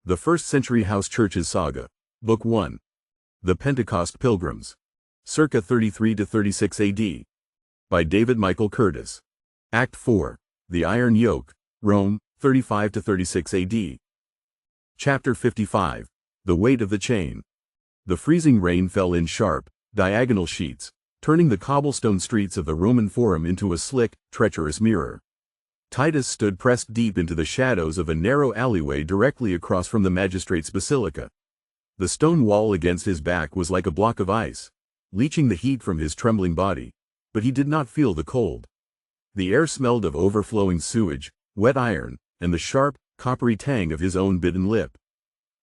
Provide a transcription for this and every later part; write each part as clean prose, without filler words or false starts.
The First Century House Churches Saga. Book 1. The Pentecost Pilgrims. Circa 33 to 36 AD. By David Michael Curtis. Act 4. The Iron Yoke. Rome, 35 to 36 AD. Chapter 55. The Weight of the Chain. The freezing rain fell in sharp, diagonal sheets, turning the cobblestone streets of the Roman Forum into a slick, treacherous mirror. Titus stood pressed deep into the shadows of a narrow alleyway directly across from the magistrate's basilica. The stone wall against his back was like a block of ice, leaching the heat from his trembling body, but he did not feel the cold. The air smelled of overflowing sewage, wet iron, and the sharp, coppery tang of his own bitten lip.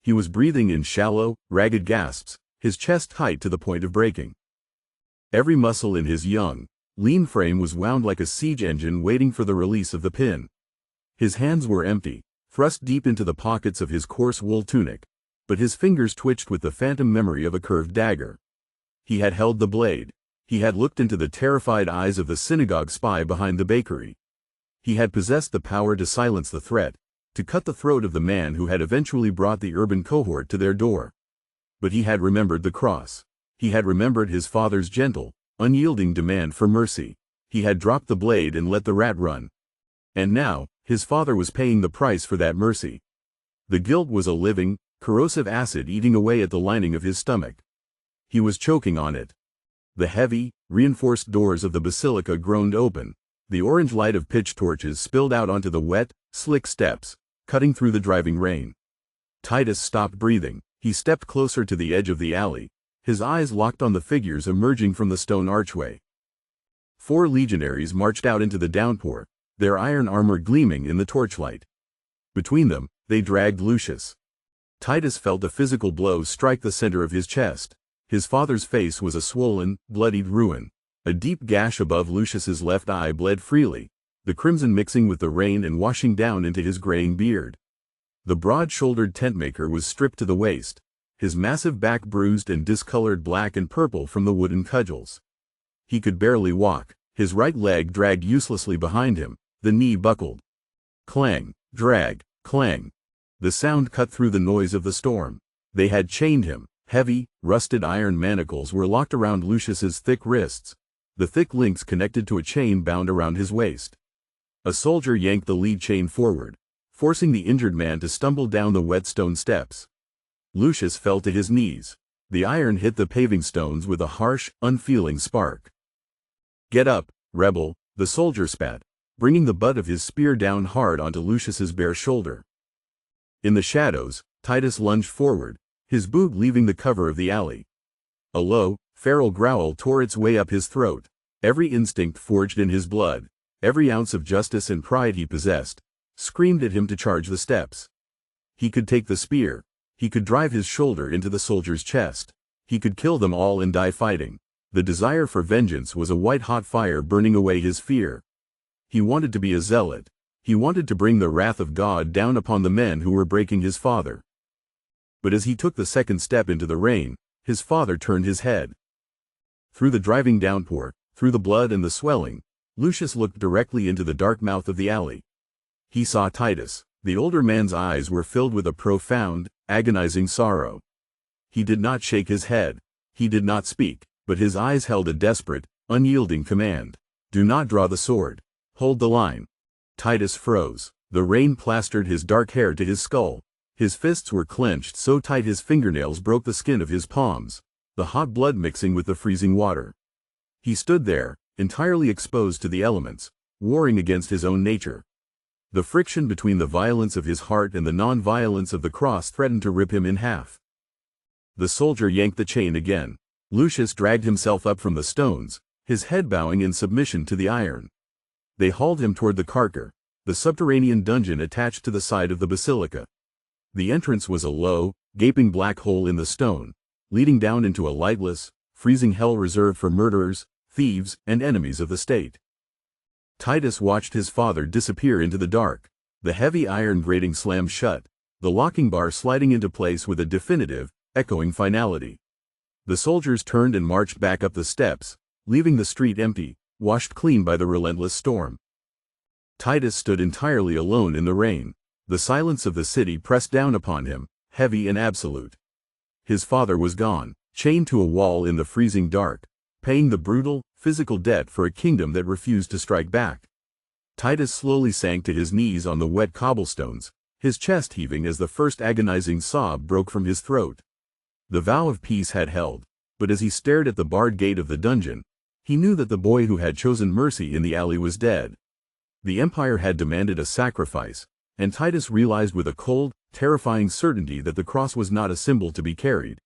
He was breathing in shallow, ragged gasps, his chest tight to the point of breaking. Every muscle in his young, lean frame was wound like a siege engine waiting for the release of the pin. His hands were empty, thrust deep into the pockets of his coarse wool tunic, but his fingers twitched with the phantom memory of a curved dagger. He had held the blade. He had looked into the terrified eyes of the synagogue spy behind the bakery. He had possessed the power to silence the threat, to cut the throat of the man who had eventually brought the urban cohort to their door. But he had remembered the cross. He had remembered his father's gentle, unyielding demand for mercy. He had dropped the blade and let the rat run. And now, his father was paying the price for that mercy. The guilt was a living, corrosive acid eating away at the lining of his stomach. He was choking on it. The heavy, reinforced doors of the basilica groaned open. The orange light of pitch torches spilled out onto the wet, slick steps, cutting through the driving rain. Titus stopped breathing. He stepped closer to the edge of the alley, his eyes locked on the figures emerging from the stone archway. 4 legionaries marched out into the downpour, their iron armor gleaming in the torchlight. Between them, they dragged Lucius. Titus felt a physical blow strike the center of his chest. His father's face was a swollen, bloodied ruin. A deep gash above Lucius's left eye bled freely, the crimson mixing with the rain and washing down into his graying beard. The broad-shouldered tentmaker was stripped to the waist, his massive back bruised and discolored black and purple from the wooden cudgels. He could barely walk, his right leg dragged uselessly behind him, the knee buckled. Clang, drag, clang. The sound cut through the noise of the storm. They had chained him. Heavy, rusted iron manacles were locked around Lucius's thick wrists, the thick links connected to a chain bound around his waist. A soldier yanked the lead chain forward, forcing the injured man to stumble down the wet stone steps. Lucius fell to his knees. The iron hit the paving stones with a harsh, unfeeling spark. "Get up, rebel," the soldier spat, bringing the butt of his spear down hard onto Lucius's bare shoulder. In the shadows, Titus lunged forward, his boot leaving the cover of the alley. A low, feral growl tore its way up his throat. Every instinct forged in his blood, every ounce of justice and pride he possessed, screamed at him to charge the steps. He could take the spear. He could drive his shoulder into the soldier's chest. He could kill them all and die fighting. The desire for vengeance was a white-hot fire burning away his fear. He wanted to be a zealot. He wanted to bring the wrath of God down upon the men who were breaking his father. But as he took the second step into the rain, his father turned his head. Through the driving downpour, through the blood and the swelling, Lucius looked directly into the dark mouth of the alley. He saw Titus. The older man's eyes were filled with a profound, agonizing sorrow. He did not shake his head. He did not speak, but his eyes held a desperate, unyielding command. "Do not draw the sword. Hold the line." Titus froze. The rain plastered his dark hair to his skull. His fists were clenched so tight his fingernails broke the skin of his palms, the hot blood mixing with the freezing water. He stood there, entirely exposed to the elements, warring against his own nature. The friction between the violence of his heart and the non-violence of the cross threatened to rip him in half. The soldier yanked the chain again. Lucius dragged himself up from the stones, his head bowing in submission to the iron. They hauled him toward the carcer, the subterranean dungeon attached to the side of the basilica. The entrance was a low, gaping black hole in the stone, leading down into a lightless, freezing hell reserved for murderers, thieves, and enemies of the state. Titus watched his father disappear into the dark. The heavy iron grating slammed shut, the locking bar sliding into place with a definitive, echoing finality. The soldiers turned and marched back up the steps, leaving the street empty, washed clean by the relentless storm. Titus stood entirely alone in the rain. The silence of the city pressed down upon him, heavy and absolute. His father was gone, chained to a wall in the freezing dark, paying the brutal, physical debt for a kingdom that refused to strike back. Titus slowly sank to his knees on the wet cobblestones, his chest heaving as the first agonizing sob broke from his throat. The vow of peace had held, but as he stared at the barred gate of the dungeon, he knew that the boy who had chosen mercy in the alley was dead. The empire had demanded a sacrifice, and Titus realized with a cold, terrifying certainty that the cross was not a symbol to be carried.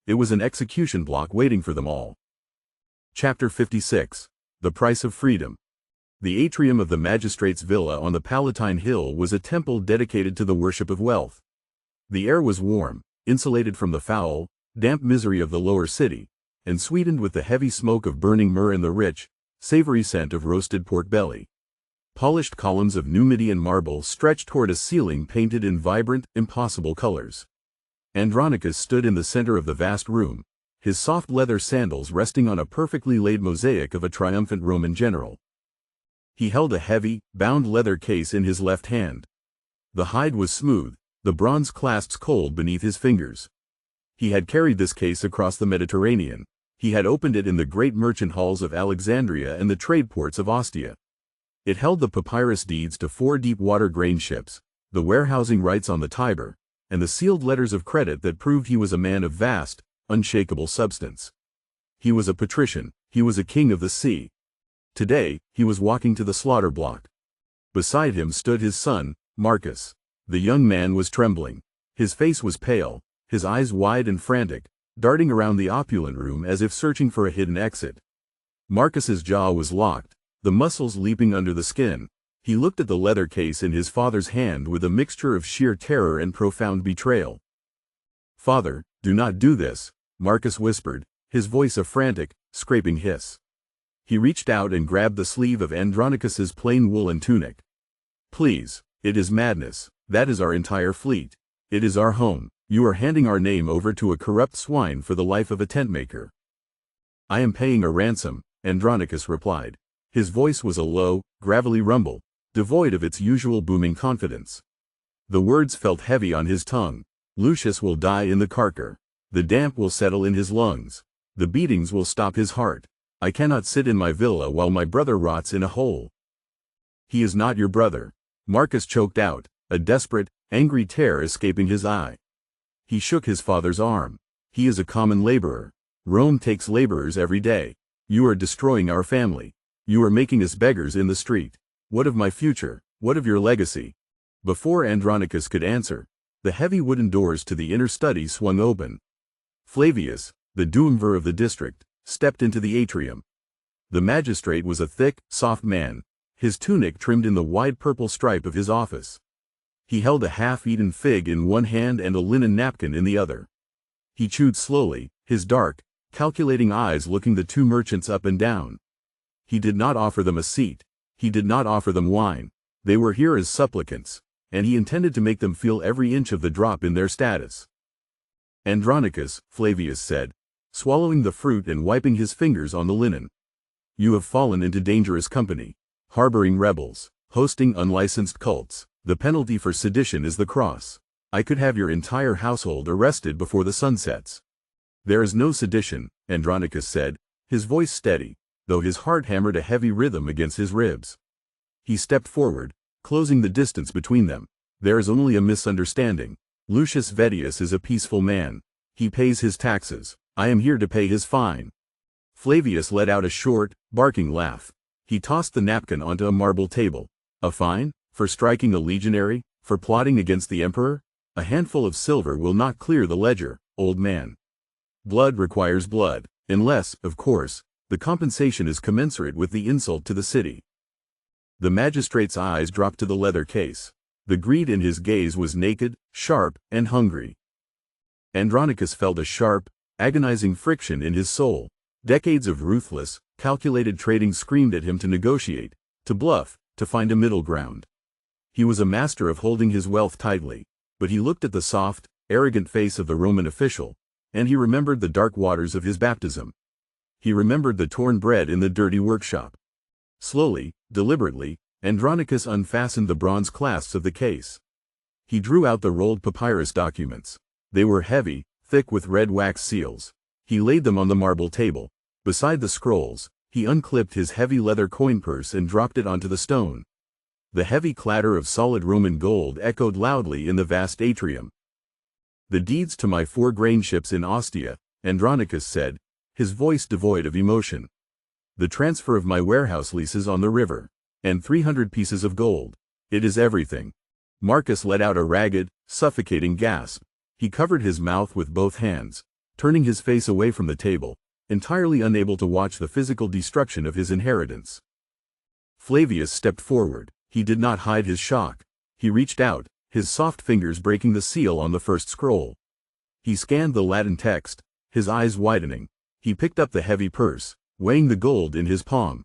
It was an execution block waiting for them all. Chapter 56. The Price of Freedom. The atrium of the magistrate's villa on the Palatine Hill was a temple dedicated to the worship of wealth. The air was warm, insulated from the foul, damp misery of the lower city, and sweetened with the heavy smoke of burning myrrh and the rich, savory scent of roasted pork belly. Polished columns of Numidian marble stretched toward a ceiling painted in vibrant, impossible colors. Andronicus stood in the center of the vast room, his soft leather sandals resting on a perfectly laid mosaic of a triumphant Roman general. He held a heavy, bound leather case in his left hand. The hide was smooth, the bronze clasps cold beneath his fingers. He had carried this case across the Mediterranean. He had opened it in the great merchant halls of Alexandria and the trade ports of Ostia. It held the papyrus deeds to 4 deep-water grain ships, the warehousing rights on the Tiber, and the sealed letters of credit that proved he was a man of vast, unshakable substance. He was a patrician, he was a king of the sea. Today, he was walking to the slaughter block. Beside him stood his son, Marcus. The young man was trembling. His face was pale, his eyes wide and frantic, darting around the opulent room as if searching for a hidden exit. Marcus's jaw was locked, the muscles leaping under the skin. He looked at the leather case in his father's hand with a mixture of sheer terror and profound betrayal. "Father, do not do this," Marcus whispered, his voice a frantic, scraping hiss. He reached out and grabbed the sleeve of Andronicus's plain woolen tunic. "Please, it is madness. That is our entire fleet. It is our home. You are handing our name over to a corrupt swine for the life of a tentmaker." "I am paying a ransom," Andronicus replied. His voice was a low, gravelly rumble, devoid of its usual booming confidence. The words felt heavy on his tongue. "Lucius will die in the carcer. The damp will settle in his lungs. The beatings will stop his heart. I cannot sit in my villa while my brother rots in a hole." "He is not your brother," Marcus choked out, a desperate, angry tear escaping his eye. He shook his father's arm. "He is a common laborer. Rome takes laborers every day. You are destroying our family. You are making us beggars in the street. What of my future? What of your legacy?" Before Andronicus could answer, the heavy wooden doors to the inner study swung open. Flavius, the duumvir of the district, stepped into the atrium. The magistrate was a thick, soft man, his tunic trimmed in the wide purple stripe of his office. He held a half-eaten fig in one hand and a linen napkin in the other. He chewed slowly, his dark, calculating eyes looking the 2 merchants up and down. He did not offer them a seat. He did not offer them wine. They were here as supplicants, and he intended to make them feel every inch of the drop in their status. "Andronicus," Flavius said, swallowing the fruit and wiping his fingers on the linen. "You have fallen into dangerous company. Harboring rebels, hosting unlicensed cults. The penalty for sedition is the cross. I could have your entire household arrested before the sun sets." "There is no sedition," Andronicus said, his voice steady, though his heart hammered a heavy rhythm against his ribs. He stepped forward, closing the distance between them. "There is only a misunderstanding. Lucius Vettius is a peaceful man. He pays his taxes. I am here to pay his fine." Flavius let out a short, barking laugh. He tossed the napkin onto a marble table. "A fine? For striking a legionary? For plotting against the emperor? A handful of silver will not clear the ledger, old man. Blood requires blood, unless, of course, the compensation is commensurate with the insult to the city." The magistrate's eyes dropped to the leather case. The greed in his gaze was naked, sharp, and hungry. Andronicus felt a sharp, agonizing friction in his soul. Decades of ruthless, calculated trading screamed at him to negotiate, to bluff, to find a middle ground. He was a master of holding his wealth tightly, but he looked at the soft, arrogant face of the Roman official, and he remembered the dark waters of his baptism. He remembered the torn bread in the dirty workshop. Slowly, deliberately, Andronicus unfastened the bronze clasps of the case. He drew out the rolled papyrus documents. They were heavy, thick with red wax seals. He laid them on the marble table. Beside the scrolls, he unclipped his heavy leather coin purse and dropped it onto the stone. The heavy clatter of solid Roman gold echoed loudly in the vast atrium. "The deeds to my 4 grain ships in Ostia," Andronicus said, his voice devoid of emotion. "The transfer of my warehouse leases on the river. And 300 pieces of gold. It is everything." Marcus let out a ragged, suffocating gasp. He covered his mouth with both hands, turning his face away from the table, entirely unable to watch the physical destruction of his inheritance. Flavius stepped forward. He did not hide his shock. He reached out, his soft fingers breaking the seal on the first scroll. He scanned the Latin text, his eyes widening. He picked up the heavy purse, weighing the gold in his palm.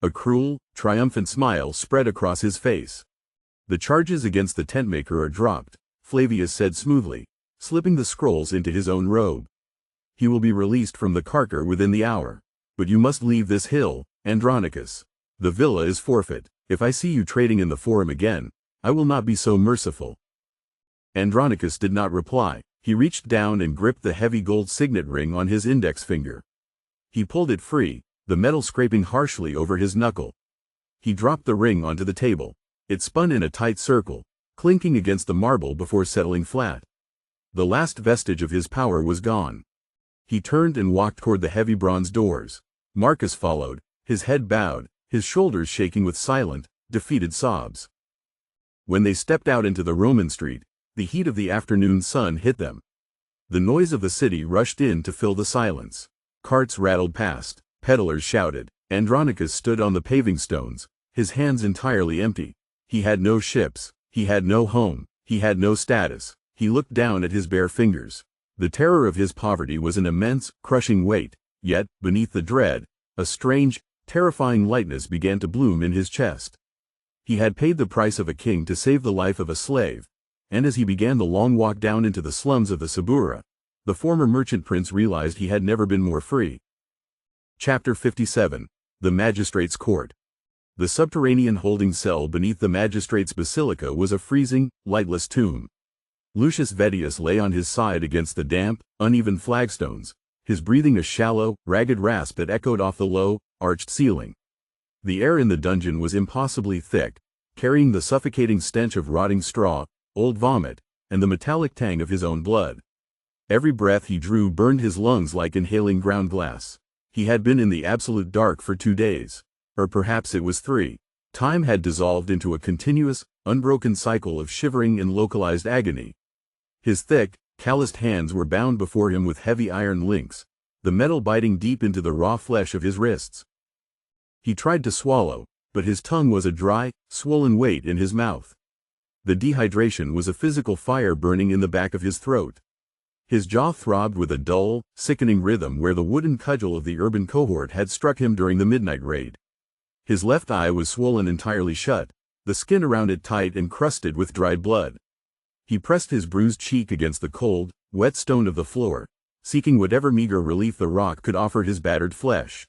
A cruel, triumphant smile spread across his face. "The charges against the tentmaker are dropped," Flavius said smoothly, slipping the scrolls into his own robe. "He will be released from the carcer within the hour. But you must leave this hill, Andronicus. The villa is forfeit. If I see you trading in the Forum again, I will not be so merciful." Andronicus did not reply. He reached down and gripped the heavy gold signet ring on his index finger. He pulled it free, the metal scraping harshly over his knuckle. He dropped the ring onto the table. It spun in a tight circle, clinking against the marble before settling flat. The last vestige of his power was gone. He turned and walked toward the heavy bronze doors. Marcus followed, his head bowed, his shoulders shaking with silent, defeated sobs. When they stepped out into the Roman street, the heat of the afternoon sun hit them. The noise of the city rushed in to fill the silence. Carts rattled past, peddlers shouted. Andronicus stood on the paving stones, his hands entirely empty. He had no ships, he had no home, he had no status. He looked down at his bare fingers. The terror of his poverty was an immense, crushing weight, yet, beneath the dread, a strange, terrifying lightness began to bloom in his chest. He had paid the price of a king to save the life of a slave, and as he began the long walk down into the slums of the Subura, the former merchant prince realized he had never been more free. Chapter 57. The Magistrate's Court. The subterranean holding cell beneath the magistrate's basilica was a freezing, lightless tomb. Lucius Vettius lay on his side against the damp, uneven flagstones, his breathing a shallow, ragged rasp that echoed off the low, arched ceiling. The air in the dungeon was impossibly thick, carrying the suffocating stench of rotting straw, old vomit, and the metallic tang of his own blood. Every breath he drew burned his lungs like inhaling ground glass. He had been in the absolute dark for 2 days. Or perhaps it was 3. Time had dissolved into a continuous, unbroken cycle of shivering and localized agony. His thick, calloused hands were bound before him with heavy iron links, the metal biting deep into the raw flesh of his wrists. He tried to swallow, but his tongue was a dry, swollen weight in his mouth. The dehydration was a physical fire burning in the back of his throat. His jaw throbbed with a dull, sickening rhythm where the wooden cudgel of the urban cohort had struck him during the midnight raid. His left eye was swollen entirely shut, the skin around it tight and crusted with dried blood. He pressed his bruised cheek against the cold, wet stone of the floor, seeking whatever meager relief the rock could offer his battered flesh.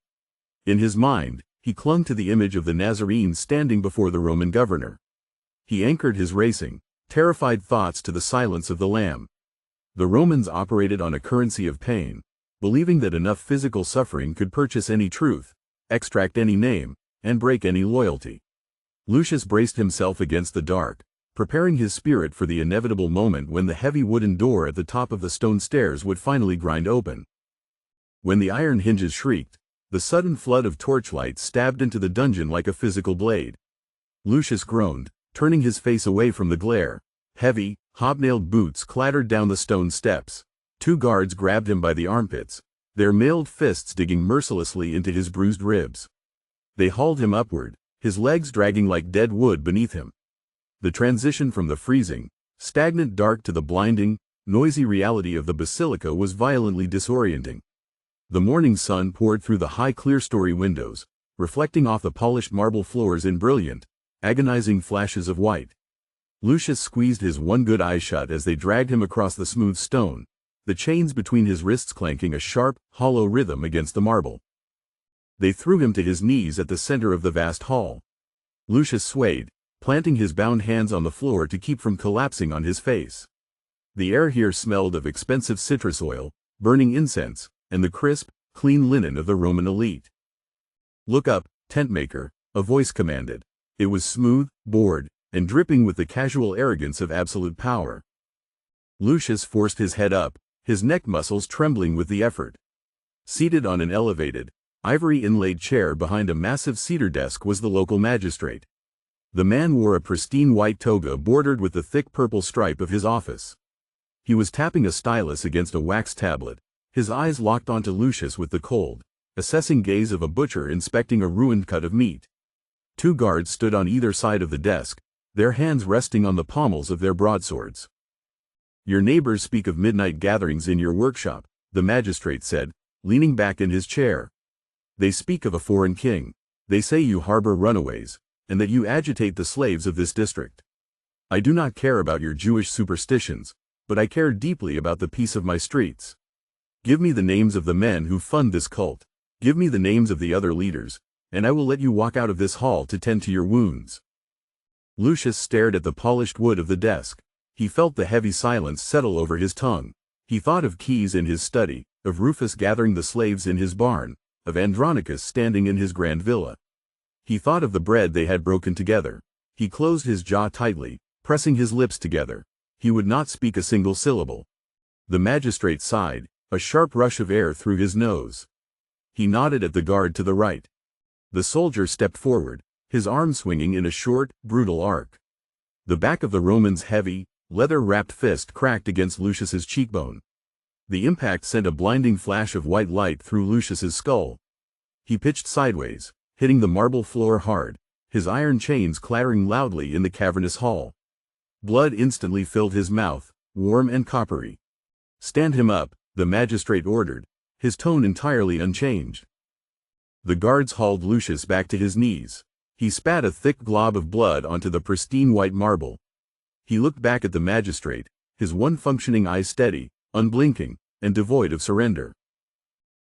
In his mind, he clung to the image of the Nazarene standing before the Roman governor. He anchored his racing, terrified thoughts to the silence of the Lamb. The Romans operated on a currency of pain, believing that enough physical suffering could purchase any truth, extract any name, and break any loyalty. Lucius braced himself against the dark, preparing his spirit for the inevitable moment when the heavy wooden door at the top of the stone stairs would finally grind open. When the iron hinges shrieked, the sudden flood of torchlight stabbed into the dungeon like a physical blade. Lucius groaned, turning his face away from the glare. Heavy, hobnailed boots clattered down the stone steps. 2 guards grabbed him by the armpits, their mailed fists digging mercilessly into his bruised ribs. They hauled him upward, his legs dragging like dead wood beneath him. The transition from the freezing, stagnant dark to the blinding, noisy reality of the basilica was violently disorienting. The morning sun poured through the high clerestory windows, reflecting off the polished marble floors in brilliant, agonizing flashes of white. Lucius squeezed his one good eye shut as they dragged him across the smooth stone, the chains between his wrists clanking a sharp, hollow rhythm against the marble. They threw him to his knees at the center of the vast hall. Lucius swayed, planting his bound hands on the floor to keep from collapsing on his face. The air here smelled of expensive citrus oil, burning incense, and the crisp, clean linen of the Roman elite. "Look up, tentmaker," a voice commanded. It was smooth, bored, and dripping with the casual arrogance of absolute power. Lucius forced his head up, his neck muscles trembling with the effort. Seated on an elevated, ivory-inlaid chair behind a massive cedar desk was the local magistrate. The man wore a pristine white toga bordered with the thick purple stripe of his office. He was tapping a stylus against a wax tablet, his eyes locked onto Lucius with the cold, assessing gaze of a butcher inspecting a ruined cut of meat. 2 guards stood on either side of the desk, their hands resting on the pommels of their broadswords. "Your neighbors speak of midnight gatherings in your workshop," the magistrate said, leaning back in his chair. "They speak of a foreign king. They say you harbor runaways, and that you agitate the slaves of this district. I do not care about your Jewish superstitions, but I care deeply about the peace of my streets. Give me the names of the men who fund this cult. Give me the names of the other leaders, and I will let you walk out of this hall to tend to your wounds." Lucius stared at the polished wood of the desk. He felt the heavy silence settle over his tongue. He thought of Keys in his study, of Rufus gathering the slaves in his barn, of Andronicus standing in his grand villa. He thought of the bread they had broken together. He closed his jaw tightly, pressing his lips together. He would not speak a single syllable. The magistrate sighed, a sharp rush of air through his nose. He nodded at the guard to the right. The soldier stepped forward, his arm swinging in a short, brutal arc. The back of the Roman's heavy, leather-wrapped fist cracked against Lucius's cheekbone. The impact sent a blinding flash of white light through Lucius's skull. He pitched sideways, hitting the marble floor hard, his iron chains clattering loudly in the cavernous hall. Blood instantly filled his mouth, warm and coppery. "Stand him up," the magistrate ordered, his tone entirely unchanged. The guards hauled Lucius back to his knees. He spat a thick glob of blood onto the pristine white marble. He looked back at the magistrate, his one functioning eye steady, unblinking, and devoid of surrender.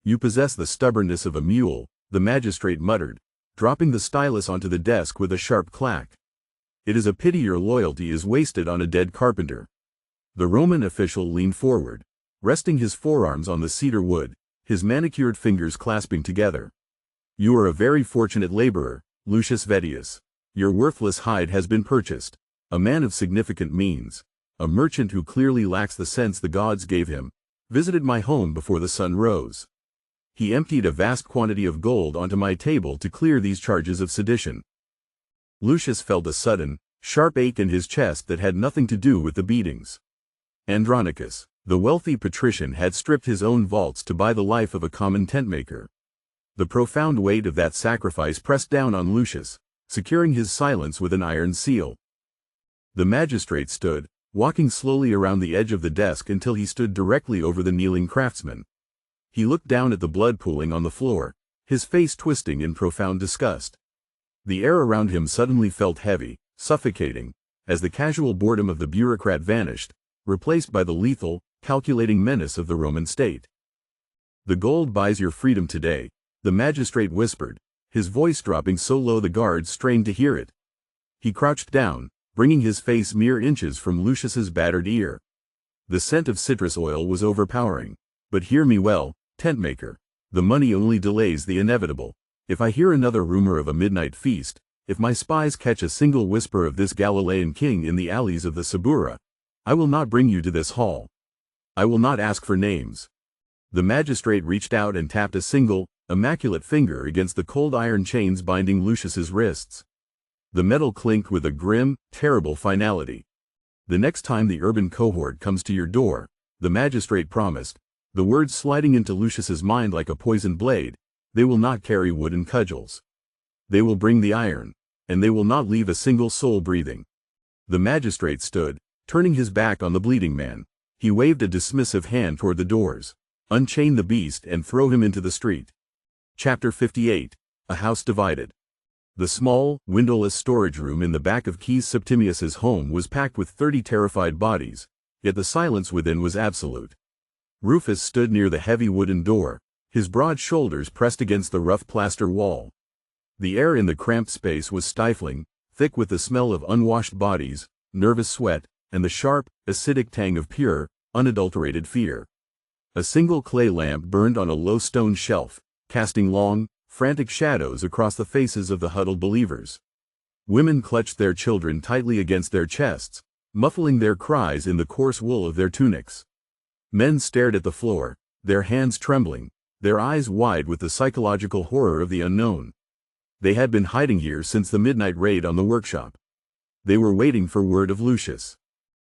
"You possess the stubbornness of a mule," the magistrate muttered, dropping the stylus onto the desk with a sharp clack. "It is a pity your loyalty is wasted on a dead carpenter." The Roman official leaned forward, resting his forearms on the cedar wood, his manicured fingers clasping together. "You are a very fortunate laborer, Lucius Vettius. Your worthless hide has been purchased. A man of significant means, a merchant who clearly lacks the sense the gods gave him, visited my home before the sun rose. He emptied a vast quantity of gold onto my table to clear these charges of sedition." Lucius felt a sudden, sharp ache in his chest that had nothing to do with the beatings. Andronicus, the wealthy patrician, had stripped his own vaults to buy the life of a common tentmaker. The profound weight of that sacrifice pressed down on Lucius, securing his silence with an iron seal. The magistrate stood, walking slowly around the edge of the desk until he stood directly over the kneeling craftsman. He looked down at the blood pooling on the floor, his face twisting in profound disgust. The air around him suddenly felt heavy, suffocating, as the casual boredom of the bureaucrat vanished, replaced by the lethal, calculating menace of the Roman state. "The gold buys your freedom today," the magistrate whispered, his voice dropping so low the guards strained to hear it. He crouched down, bringing his face mere inches from Lucius's battered ear. The scent of citrus oil was overpowering. "But hear me well, tentmaker. The money only delays the inevitable. If I hear another rumor of a midnight feast, if my spies catch a single whisper of this Galilean king in the alleys of the Subura, I will not bring you to this hall. I will not ask for names." The magistrate reached out and tapped a single, immaculate finger against the cold iron chains binding Lucius's wrists. The metal clinked with a grim, terrible finality. "The next time the urban cohort comes to your door," the magistrate promised, the words sliding into Lucius's mind like a poisoned blade, "they will not carry wooden cudgels. They will bring the iron, and they will not leave a single soul breathing." The magistrate stood, turning his back on the bleeding man. He waved a dismissive hand toward the doors. "Unchain the beast and throw him into the street." Chapter 58. A House Divided. The small, windowless storage room in the back of Keys Septimius's home was packed with 30 terrified bodies, yet the silence within was absolute. Rufus stood near the heavy wooden door, his broad shoulders pressed against the rough plaster wall. The air in the cramped space was stifling, thick with the smell of unwashed bodies, nervous sweat, and the sharp, acidic tang of pure, unadulterated fear. A single clay lamp burned on a low stone shelf, casting long, frantic shadows across the faces of the huddled believers. Women clutched their children tightly against their chests, muffling their cries in the coarse wool of their tunics. Men stared at the floor, their hands trembling, their eyes wide with the psychological horror of the unknown. They had been hiding here since the midnight raid on the workshop. They were waiting for word of Lucius.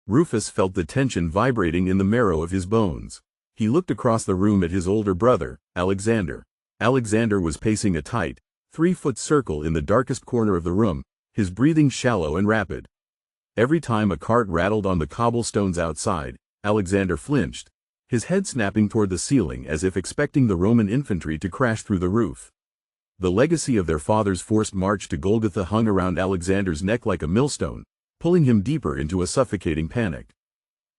Rufus felt the tension vibrating in the marrow of his bones. He looked across the room at his older brother, Alexander. Alexander was pacing a tight, 3-foot circle in the darkest corner of the room, his breathing shallow and rapid. Every time a cart rattled on the cobblestones outside, Alexander flinched, his head snapping toward the ceiling as if expecting the Roman infantry to crash through the roof. The legacy of their father's forced march to Golgotha hung around Alexander's neck like a millstone, pulling him deeper into a suffocating panic.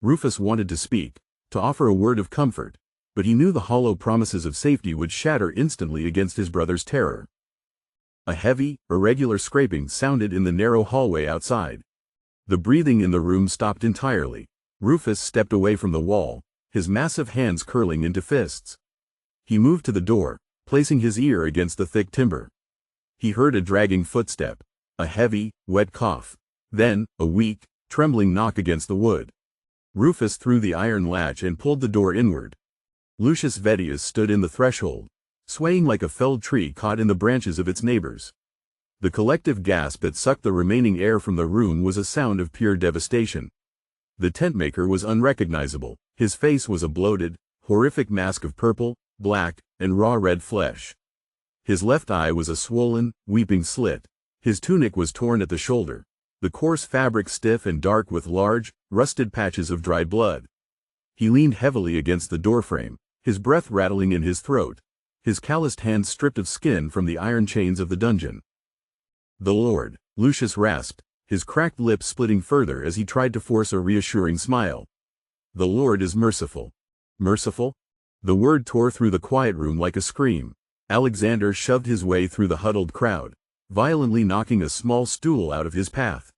Rufus wanted to speak, to offer a word of comfort, but he knew the hollow promises of safety would shatter instantly against his brother's terror. A heavy, irregular scraping sounded in the narrow hallway outside. The breathing in the room stopped entirely. Rufus stepped away from the wall, his massive hands curling into fists. He moved to the door, placing his ear against the thick timber. He heard a dragging footstep, a heavy, wet cough, then a weak, trembling knock against the wood. Rufus threw the iron latch and pulled the door inward. Lucius Vettius stood in the threshold, swaying like a felled tree caught in the branches of its neighbors. The collective gasp that sucked the remaining air from the room was a sound of pure devastation. The tentmaker was unrecognizable. His face was a bloated, horrific mask of purple, black, and raw red flesh. His left eye was a swollen, weeping slit. His tunic was torn at the shoulder, the coarse fabric stiff and dark with large, rusted patches of dried blood. He leaned heavily against the doorframe, his breath rattling in his throat, his calloused hands stripped of skin from the iron chains of the dungeon. "The Lord," Lucius rasped, his cracked lips splitting further as he tried to force a reassuring smile. "The Lord is merciful." Merciful? The word tore through the quiet room like a scream. Alexander shoved his way through the huddled crowd, violently knocking a small stool out of his path.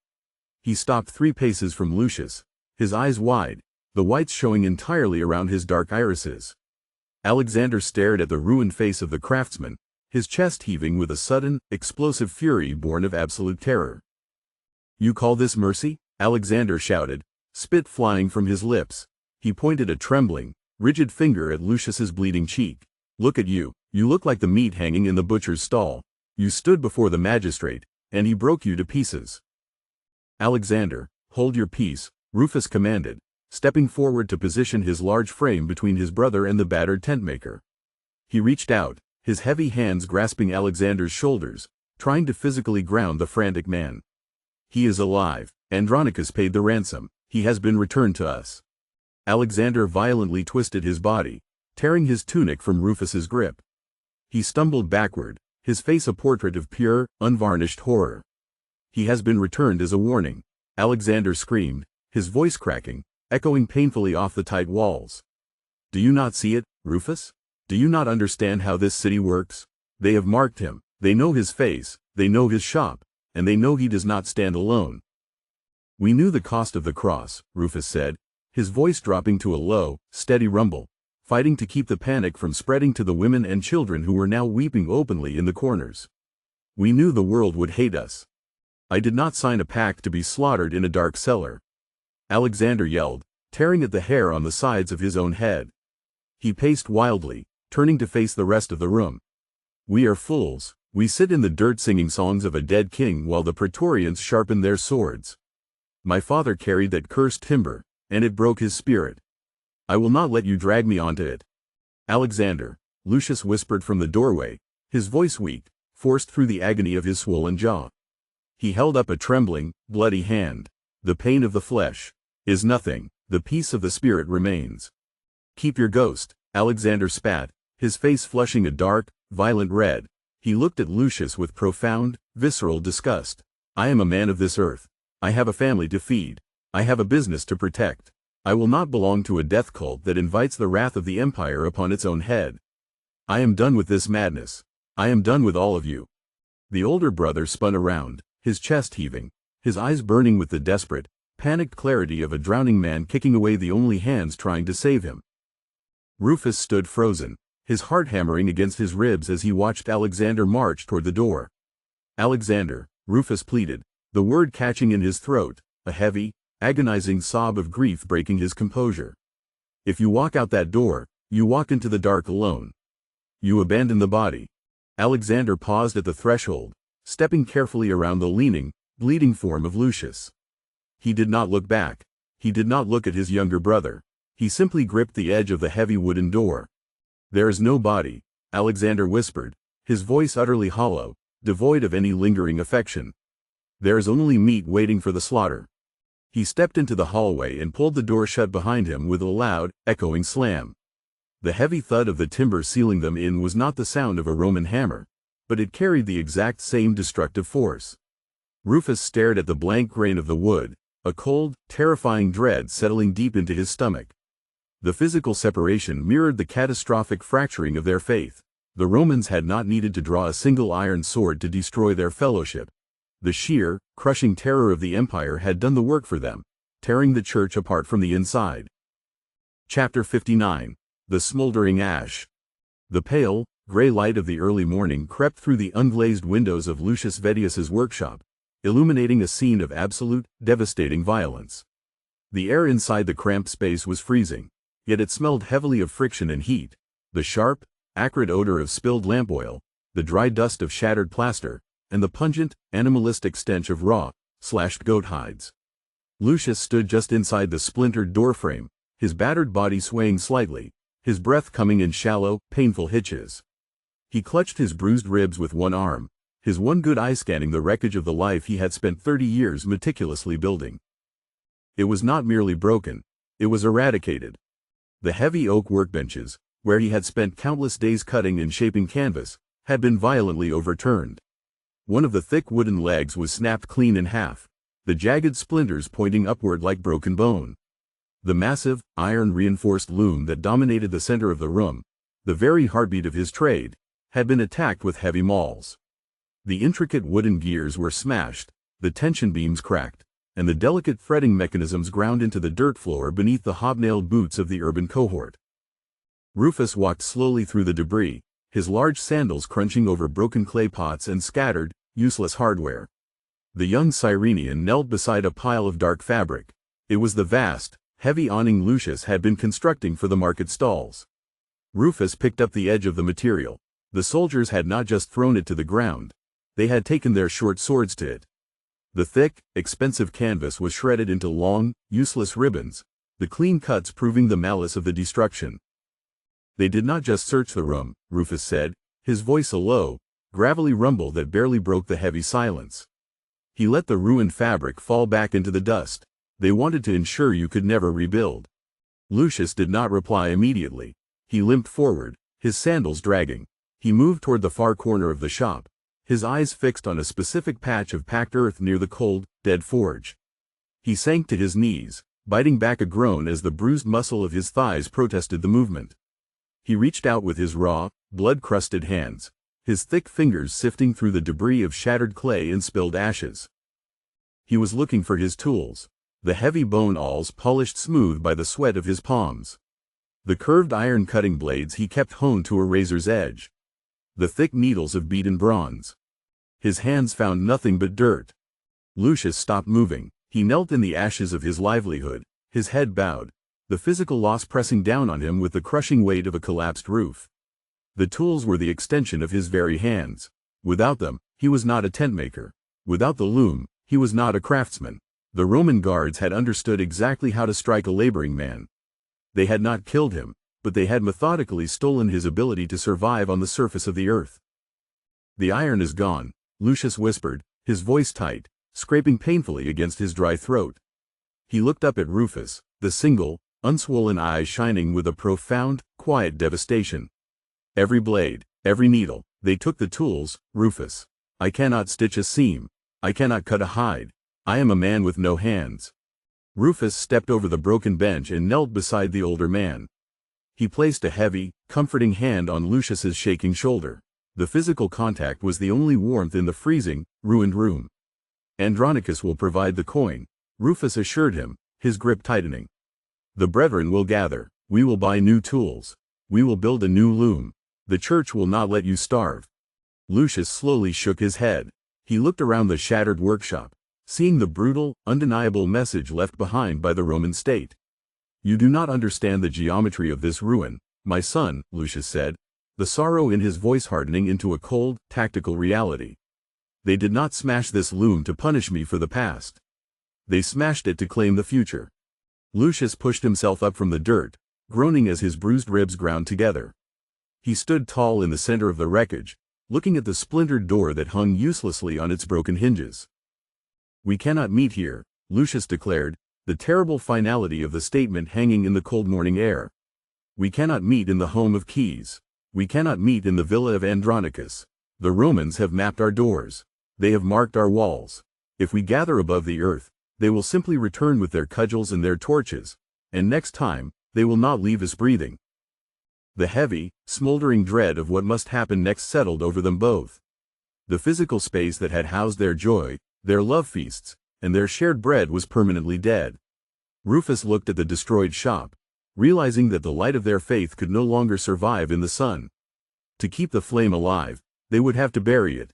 He stopped 3 paces from Lucius, his eyes wide, the whites showing entirely around his dark irises. Alexander stared at the ruined face of the craftsman, his chest heaving with a sudden, explosive fury born of absolute terror. "You call this mercy?" Alexander shouted, spit flying from his lips. He pointed a trembling, rigid finger at Lucius's bleeding cheek. "Look at you. You look like the meat hanging in the butcher's stall. You stood before the magistrate, and he broke you to pieces." "Alexander, hold your peace," Rufus commanded, stepping forward to position his large frame between his brother and the battered tentmaker. He reached out, his heavy hands grasping Alexander's shoulders, trying to physically ground the frantic man. "He is alive. Andronicus paid the ransom. He has been returned to us." Alexander violently twisted his body, tearing his tunic from Rufus's grip. He stumbled backward, his face a portrait of pure, unvarnished horror. "He has been returned as a warning," Alexander screamed, his voice cracking, echoing painfully off the tight walls. "Do you not see it, Rufus? Do you not understand how this city works? They have marked him, they know his face, they know his shop, and they know he does not stand alone." "We knew the cost of the cross," Rufus said, his voice dropping to a low, steady rumble, fighting to keep the panic from spreading to the women and children who were now weeping openly in the corners. "We knew the world would hate us. I did not sign a pact to be slaughtered in a dark cellar." Alexander yelled, tearing at the hair on the sides of his own head. He paced wildly, turning to face the rest of the room. "We are fools. We sit in the dirt singing songs of a dead king while the Praetorians sharpen their swords. My father carried that cursed timber, and it broke his spirit. I will not let you drag me onto it." "Alexander," Lucius whispered from the doorway, his voice weak, forced through the agony of his swollen jaw. He held up a trembling, bloody hand. "The pain of the flesh is nothing, the peace of the spirit remains." "Keep your ghost," Alexander spat, his face flushing a dark, violent red. He looked at Lucius with profound, visceral disgust. "I am a man of this earth. I have a family to feed. I have a business to protect. I will not belong to a death cult that invites the wrath of the empire upon its own head. I am done with this madness. I am done with all of you." The older brother spun around, his chest heaving, his eyes burning with the desperate, panicked clarity of a drowning man kicking away the only hands trying to save him. Rufus stood frozen, his heart hammering against his ribs as he watched Alexander march toward the door. "Alexander," Rufus pleaded, the word catching in his throat, a heavy, agonizing sob of grief breaking his composure. "If you walk out that door, you walk into the dark alone. You abandon the body." Alexander paused at the threshold, stepping carefully around the leaning, bleeding form of Lucius. He did not look back. He did not look at his younger brother. He simply gripped the edge of the heavy wooden door. "There is no body," Alexander whispered, his voice utterly hollow, devoid of any lingering affection. "There is only meat waiting for the slaughter." He stepped into the hallway and pulled the door shut behind him with a loud, echoing slam. The heavy thud of the timber sealing them in was not the sound of a Roman hammer, but it carried the exact same destructive force. Rufus stared at the blank grain of the wood, a cold, terrifying dread settling deep into his stomach. The physical separation mirrored the catastrophic fracturing of their faith. The Romans had not needed to draw a single iron sword to destroy their fellowship. The sheer, crushing terror of the empire had done the work for them, tearing the church apart from the inside. Chapter 59. The Smoldering Ash. The pale, gray light of the early morning crept through the unglazed windows of Lucius Vettius's workshop, illuminating a scene of absolute, devastating violence. The air inside the cramped space was freezing, yet it smelled heavily of friction and heat, the sharp, acrid odor of spilled lamp oil, the dry dust of shattered plaster, and the pungent, animalistic stench of raw, slashed goat hides. Lucius stood just inside the splintered doorframe, his battered body swaying slightly, his breath coming in shallow, painful hitches. He clutched his bruised ribs with one arm, his one good eye scanning the wreckage of the life he had spent 30 years meticulously building. It was not merely broken, it was eradicated. The heavy oak workbenches, where he had spent countless days cutting and shaping canvas, had been violently overturned. One of the thick wooden legs was snapped clean in half, the jagged splinters pointing upward like broken bone. The massive, iron-reinforced loom that dominated the center of the room, the very heartbeat of his trade, had been attacked with heavy mauls. The intricate wooden gears were smashed, the tension beams cracked, and the delicate threading mechanisms ground into the dirt floor beneath the hobnailed boots of the urban cohort. Rufus walked slowly through the debris, his large sandals crunching over broken clay pots and scattered, useless hardware. The young Cyrenian knelt beside a pile of dark fabric. It was the vast, heavy awning Lucius had been constructing for the market stalls. Rufus picked up the edge of the material. The soldiers had not just thrown it to the ground, they had taken their short swords to it. The thick, expensive canvas was shredded into long, useless ribbons, the clean cuts proving the malice of the destruction. "They did not just search the room," Rufus said, his voice a low, gravelly rumble that barely broke the heavy silence. He let the ruined fabric fall back into the dust. "They wanted to ensure you could never rebuild." Lucius did not reply immediately. He limped forward, his sandals dragging. He moved toward the far corner of the shop, his eyes fixed on a specific patch of packed earth near the cold, dead forge. He sank to his knees, biting back a groan as the bruised muscle of his thighs protested the movement. He reached out with his raw, blood-crusted hands, his thick fingers sifting through the debris of shattered clay and spilled ashes. He was looking for his tools, the heavy bone awls polished smooth by the sweat of his palms. The curved iron cutting blades he kept honed to a razor's edge. The thick needles of beaten bronze. His hands found nothing but dirt. Lucius stopped moving. He knelt in the ashes of his livelihood, his head bowed, the physical loss pressing down on him with the crushing weight of a collapsed roof. The tools were the extension of his very hands. Without them, he was not a tentmaker. Without the loom, he was not a craftsman. The Roman guards had understood exactly how to strike a laboring man. They had not killed him, but they had methodically stolen his ability to survive on the surface of the earth. "The iron is gone," Lucius whispered, his voice tight, scraping painfully against his dry throat. He looked up at Rufus, the single, unswollen eyes shining with a profound, quiet devastation. "Every blade, every needle, they took the tools, Rufus. I cannot stitch a seam. I cannot cut a hide. I am a man with no hands." Rufus stepped over the broken bench and knelt beside the older man. He placed a heavy, comforting hand on Lucius's shaking shoulder. The physical contact was the only warmth in the freezing, ruined room. "Andronicus will provide the coin," Rufus assured him, his grip tightening. The brethren will gather. We will buy new tools. We will build a new loom. The church will not let you starve. Lucius slowly shook his head. He looked around the shattered workshop, seeing the brutal, undeniable message left behind by the Roman state. You do not understand the geometry of this ruin, my son, Lucius said, the sorrow in his voice hardening into a cold, tactical reality. They did not smash this loom to punish me for the past. They smashed it to claim the future. Lucius pushed himself up from the dirt, groaning as his bruised ribs ground together. He stood tall in the center of the wreckage, looking at the splintered door that hung uselessly on its broken hinges. We cannot meet here, Lucius declared, the terrible finality of the statement hanging in the cold morning air. We cannot meet in the home of Keys. We cannot meet in the villa of Andronicus. The Romans have mapped our doors. They have marked our walls. If we gather above the earth, they will simply return with their cudgels and their torches, and next time, they will not leave us breathing. The heavy, smoldering dread of what must happen next settled over them both. The physical space that had housed their joy, their love feasts, and their shared bread was permanently dead. Rufus looked at the destroyed shop, realizing that the light of their faith could no longer survive in the sun. To keep the flame alive, they would have to bury it.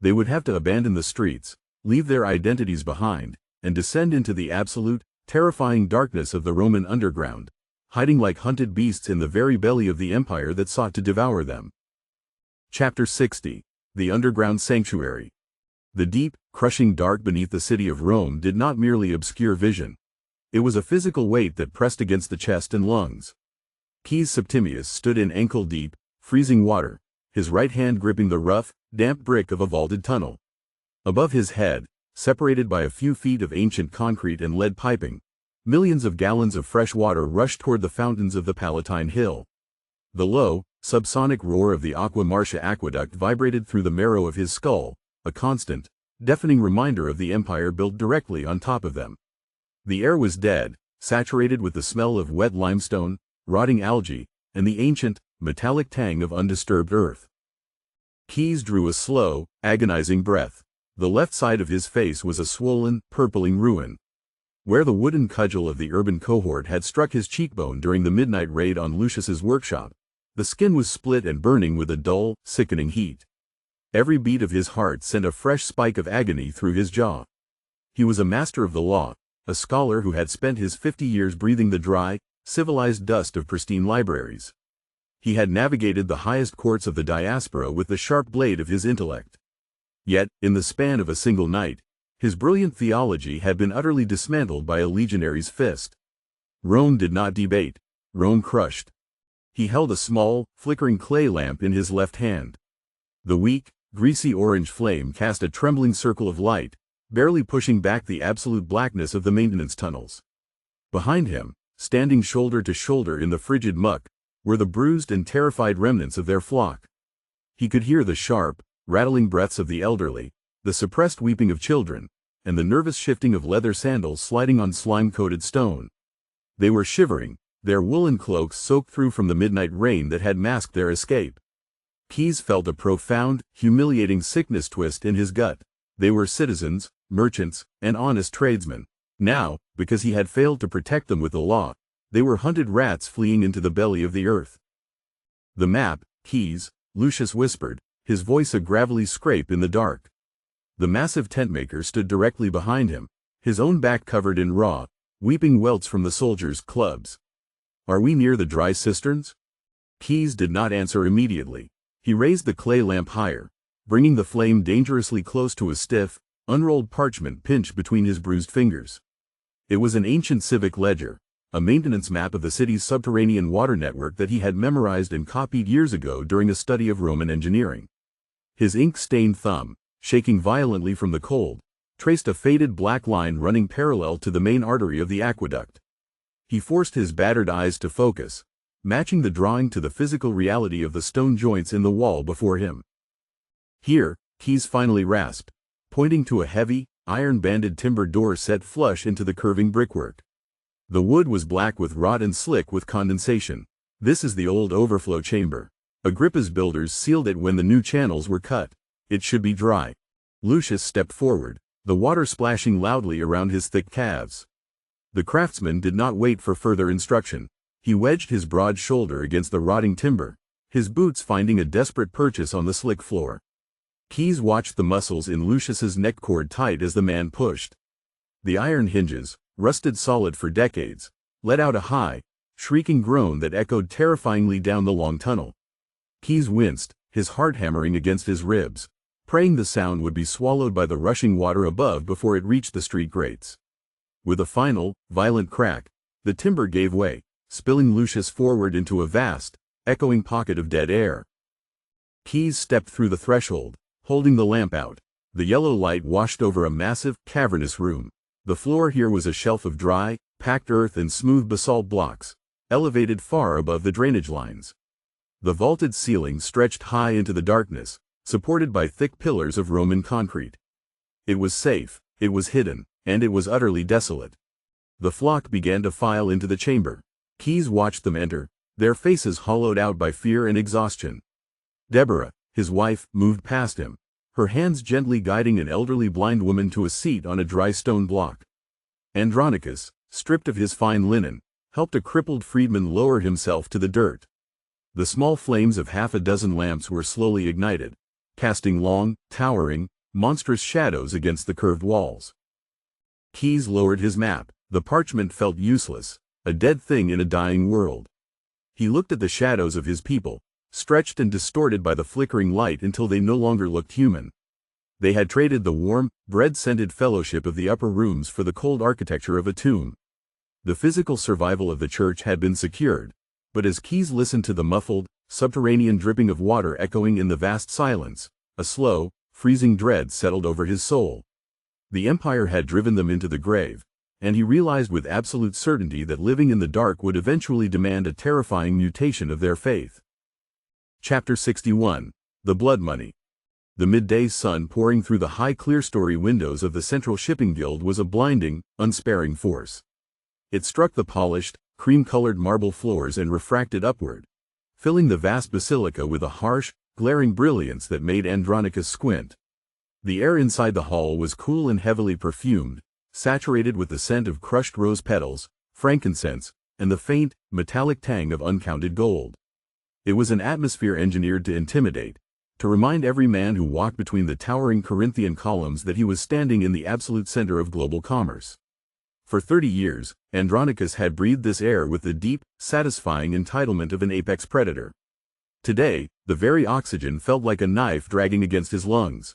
They would have to abandon the streets, leave their identities behind, and descend into the absolute, terrifying darkness of the Roman underground, hiding like hunted beasts in the very belly of the empire that sought to devour them. Chapter 60. The Underground Sanctuary. The deep, crushing dark beneath the city of Rome did not merely obscure vision. It was a physical weight that pressed against the chest and lungs. Caius Septimius stood in ankle-deep, freezing water, his right hand gripping the rough, damp brick of a vaulted tunnel. Above his head, separated by a few feet of ancient concrete and lead piping, millions of gallons of fresh water rushed toward the fountains of the Palatine Hill. The low, subsonic roar of the Aqua Marcia aqueduct vibrated through the marrow of his skull, a constant, deafening reminder of the empire built directly on top of them. The air was dead, saturated with the smell of wet limestone, rotting algae, and the ancient, metallic tang of undisturbed earth. Caius drew a slow, agonizing breath. The left side of his face was a swollen, purpling ruin. Where the wooden cudgel of the urban cohort had struck his cheekbone during the midnight raid on Lucius's workshop, the skin was split and burning with a dull, sickening heat. Every beat of his heart sent a fresh spike of agony through his jaw. He was a master of the law, a scholar who had spent his 50 years breathing the dry, civilized dust of pristine libraries. He had navigated the highest courts of the diaspora with the sharp blade of his intellect. Yet, in the span of a single night, his brilliant theology had been utterly dismantled by a legionary's fist. Rome did not debate. Rome crushed. He held a small, flickering clay lamp in his left hand. The weak, greasy orange flame cast a trembling circle of light, barely pushing back the absolute blackness of the maintenance tunnels. Behind him, standing shoulder to shoulder in the frigid muck, were the bruised and terrified remnants of their flock. He could hear the sharp, rattling breaths of the elderly, the suppressed weeping of children, and the nervous shifting of leather sandals sliding on slime-coated stone. They were shivering, their woolen cloaks soaked through from the midnight rain that had masked their escape. Caius felt a profound, humiliating sickness twist in his gut. They were citizens, merchants, and honest tradesmen. Now, because he had failed to protect them with the law, they were hunted rats fleeing into the belly of the earth. The map, Caius, Lucius whispered, his voice a gravelly scrape in the dark. The massive tentmaker stood directly behind him, his own back covered in raw, weeping welts from the soldiers' clubs. Are we near the dry cisterns? Caius did not answer immediately. He raised the clay lamp higher, bringing the flame dangerously close to a stiff, unrolled parchment pinched between his bruised fingers. It was an ancient civic ledger, a maintenance map of the city's subterranean water network that he had memorized and copied years ago during a study of Roman engineering. His ink-stained thumb, shaking violently from the cold, traced a faded black line running parallel to the main artery of the aqueduct. He forced his battered eyes to focus, matching the drawing to the physical reality of the stone joints in the wall before him. Here, Caius finally rasped, pointing to a heavy, iron-banded timber door set flush into the curving brickwork. The wood was black with rot and slick with condensation. This is the old overflow chamber. Agrippa's builders sealed it when the new channels were cut. It should be dry. Lucius stepped forward, the water splashing loudly around his thick calves. The craftsman did not wait for further instruction. He wedged his broad shoulder against the rotting timber, his boots finding a desperate purchase on the slick floor. Keyes watched the muscles in Lucius's neck cord tight as the man pushed. The iron hinges, rusted solid for decades, let out a high, shrieking groan that echoed terrifyingly down the long tunnel. Keyes winced, his heart hammering against his ribs, praying the sound would be swallowed by the rushing water above before it reached the street grates. With a final, violent crack, the timber gave way, spilling Lucius forward into a vast, echoing pocket of dead air. Keyes stepped through the threshold, holding the lamp out. The yellow light washed over a massive, cavernous room. The floor here was a shelf of dry, packed earth and smooth basalt blocks, elevated far above the drainage lines. The vaulted ceiling stretched high into the darkness, supported by thick pillars of Roman concrete. It was safe, it was hidden, and it was utterly desolate. The flock began to file into the chamber. Keyes watched them enter, their faces hollowed out by fear and exhaustion. Deborah, his wife, moved past him, her hands gently guiding an elderly blind woman to a seat on a dry stone block. Andronicus, stripped of his fine linen, helped a crippled freedman lower himself to the dirt. The small flames of half a dozen lamps were slowly ignited, casting long, towering, monstrous shadows against the curved walls. Keyes lowered his map. The parchment felt useless, a dead thing in a dying world. He looked at the shadows of his people, stretched and distorted by the flickering light until they no longer looked human. They had traded the warm, bread-scented fellowship of the upper rooms for the cold architecture of a tomb. The physical survival of the church had been secured, but as Keyes listened to the muffled, subterranean dripping of water echoing in the vast silence, a slow, freezing dread settled over his soul. The empire had driven them into the grave, and he realized with absolute certainty that living in the dark would eventually demand a terrifying mutation of their faith. Chapter 61. The Blood Money. The midday sun pouring through the high clerestory windows of the Central Shipping Guild was a blinding, unsparing force. It struck the polished, cream-colored marble floors and refracted upward, filling the vast basilica with a harsh, glaring brilliance that made Andronicus squint. The air inside the hall was cool and heavily perfumed, saturated with the scent of crushed rose petals, frankincense, and the faint, metallic tang of uncounted gold. It was an atmosphere engineered to intimidate, to remind every man who walked between the towering Corinthian columns that he was standing in the absolute center of global commerce. For 30 years, Andronicus had breathed this air with the deep, satisfying entitlement of an apex predator. Today, the very oxygen felt like a knife dragging against his lungs.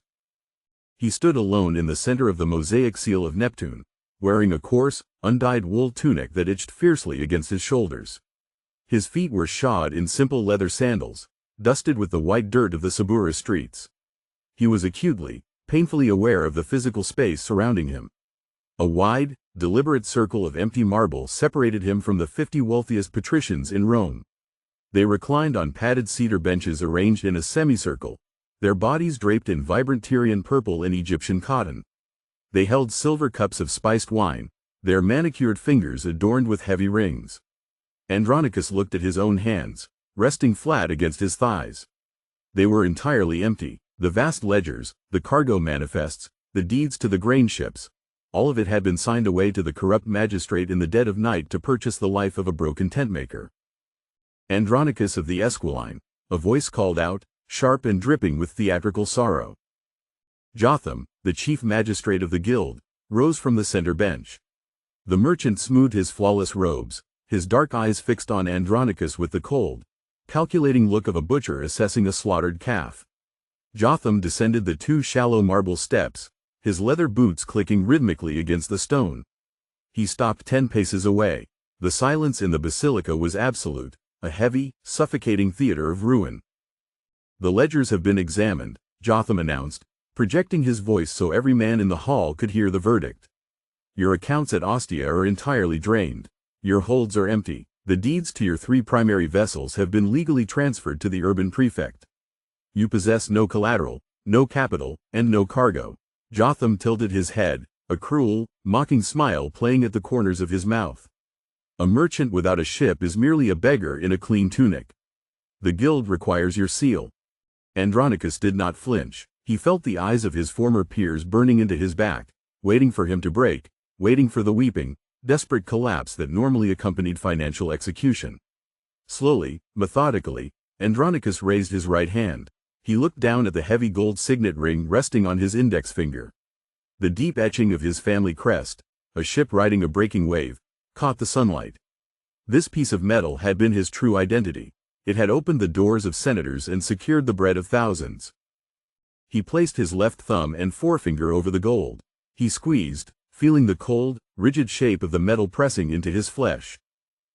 He stood alone in the center of the mosaic seal of Neptune, wearing a coarse, undyed wool tunic that itched fiercely against his shoulders. His feet were shod in simple leather sandals, dusted with the white dirt of the Sabura streets. He was acutely, painfully aware of the physical space surrounding him. A wide, deliberate circle of empty marble separated him from the 50 wealthiest patricians in Rome. They reclined on padded cedar benches arranged in a semicircle, their bodies draped in vibrant Tyrian purple and Egyptian cotton. They held silver cups of spiced wine, their manicured fingers adorned with heavy rings. Andronicus looked at his own hands, resting flat against his thighs. They were entirely empty. The vast ledgers, the cargo manifests, the deeds to the grain ships, all of it had been signed away to the corrupt magistrate in the dead of night to purchase the life of a broken tentmaker. Andronicus of the Esquiline, a voice called out, sharp and dripping with theatrical sorrow. Jotham, the chief magistrate of the guild, rose from the center bench. The merchant smoothed his flawless robes, his dark eyes fixed on Andronicus with the cold, calculating look of a butcher assessing a slaughtered calf. Jotham descended the 2 shallow marble steps, his leather boots clicking rhythmically against the stone. He stopped 10 paces away. The silence in the basilica was absolute, a heavy, suffocating theater of ruin. "The ledgers have been examined," Jotham announced, projecting his voice so every man in the hall could hear the verdict. "Your accounts at Ostia are entirely drained. Your holds are empty. The deeds to your 3 primary vessels have been legally transferred to the urban prefect. You possess no collateral, no capital, and no cargo." Jotham tilted his head, a cruel, mocking smile playing at the corners of his mouth. "A merchant without a ship is merely a beggar in a clean tunic. The guild requires your seal." Andronicus did not flinch. He felt the eyes of his former peers burning into his back, waiting for him to break, waiting for the weeping, desperate collapse that normally accompanied financial execution. Slowly, methodically, Andronicus raised his right hand. He looked down at the heavy gold signet ring resting on his index finger. The deep etching of his family crest, a ship riding a breaking wave, caught the sunlight. This piece of metal had been his true identity. It had opened the doors of senators and secured the bread of thousands. He placed his left thumb and forefinger over the gold. He squeezed, feeling the cold, rigid shape of the metal pressing into his flesh.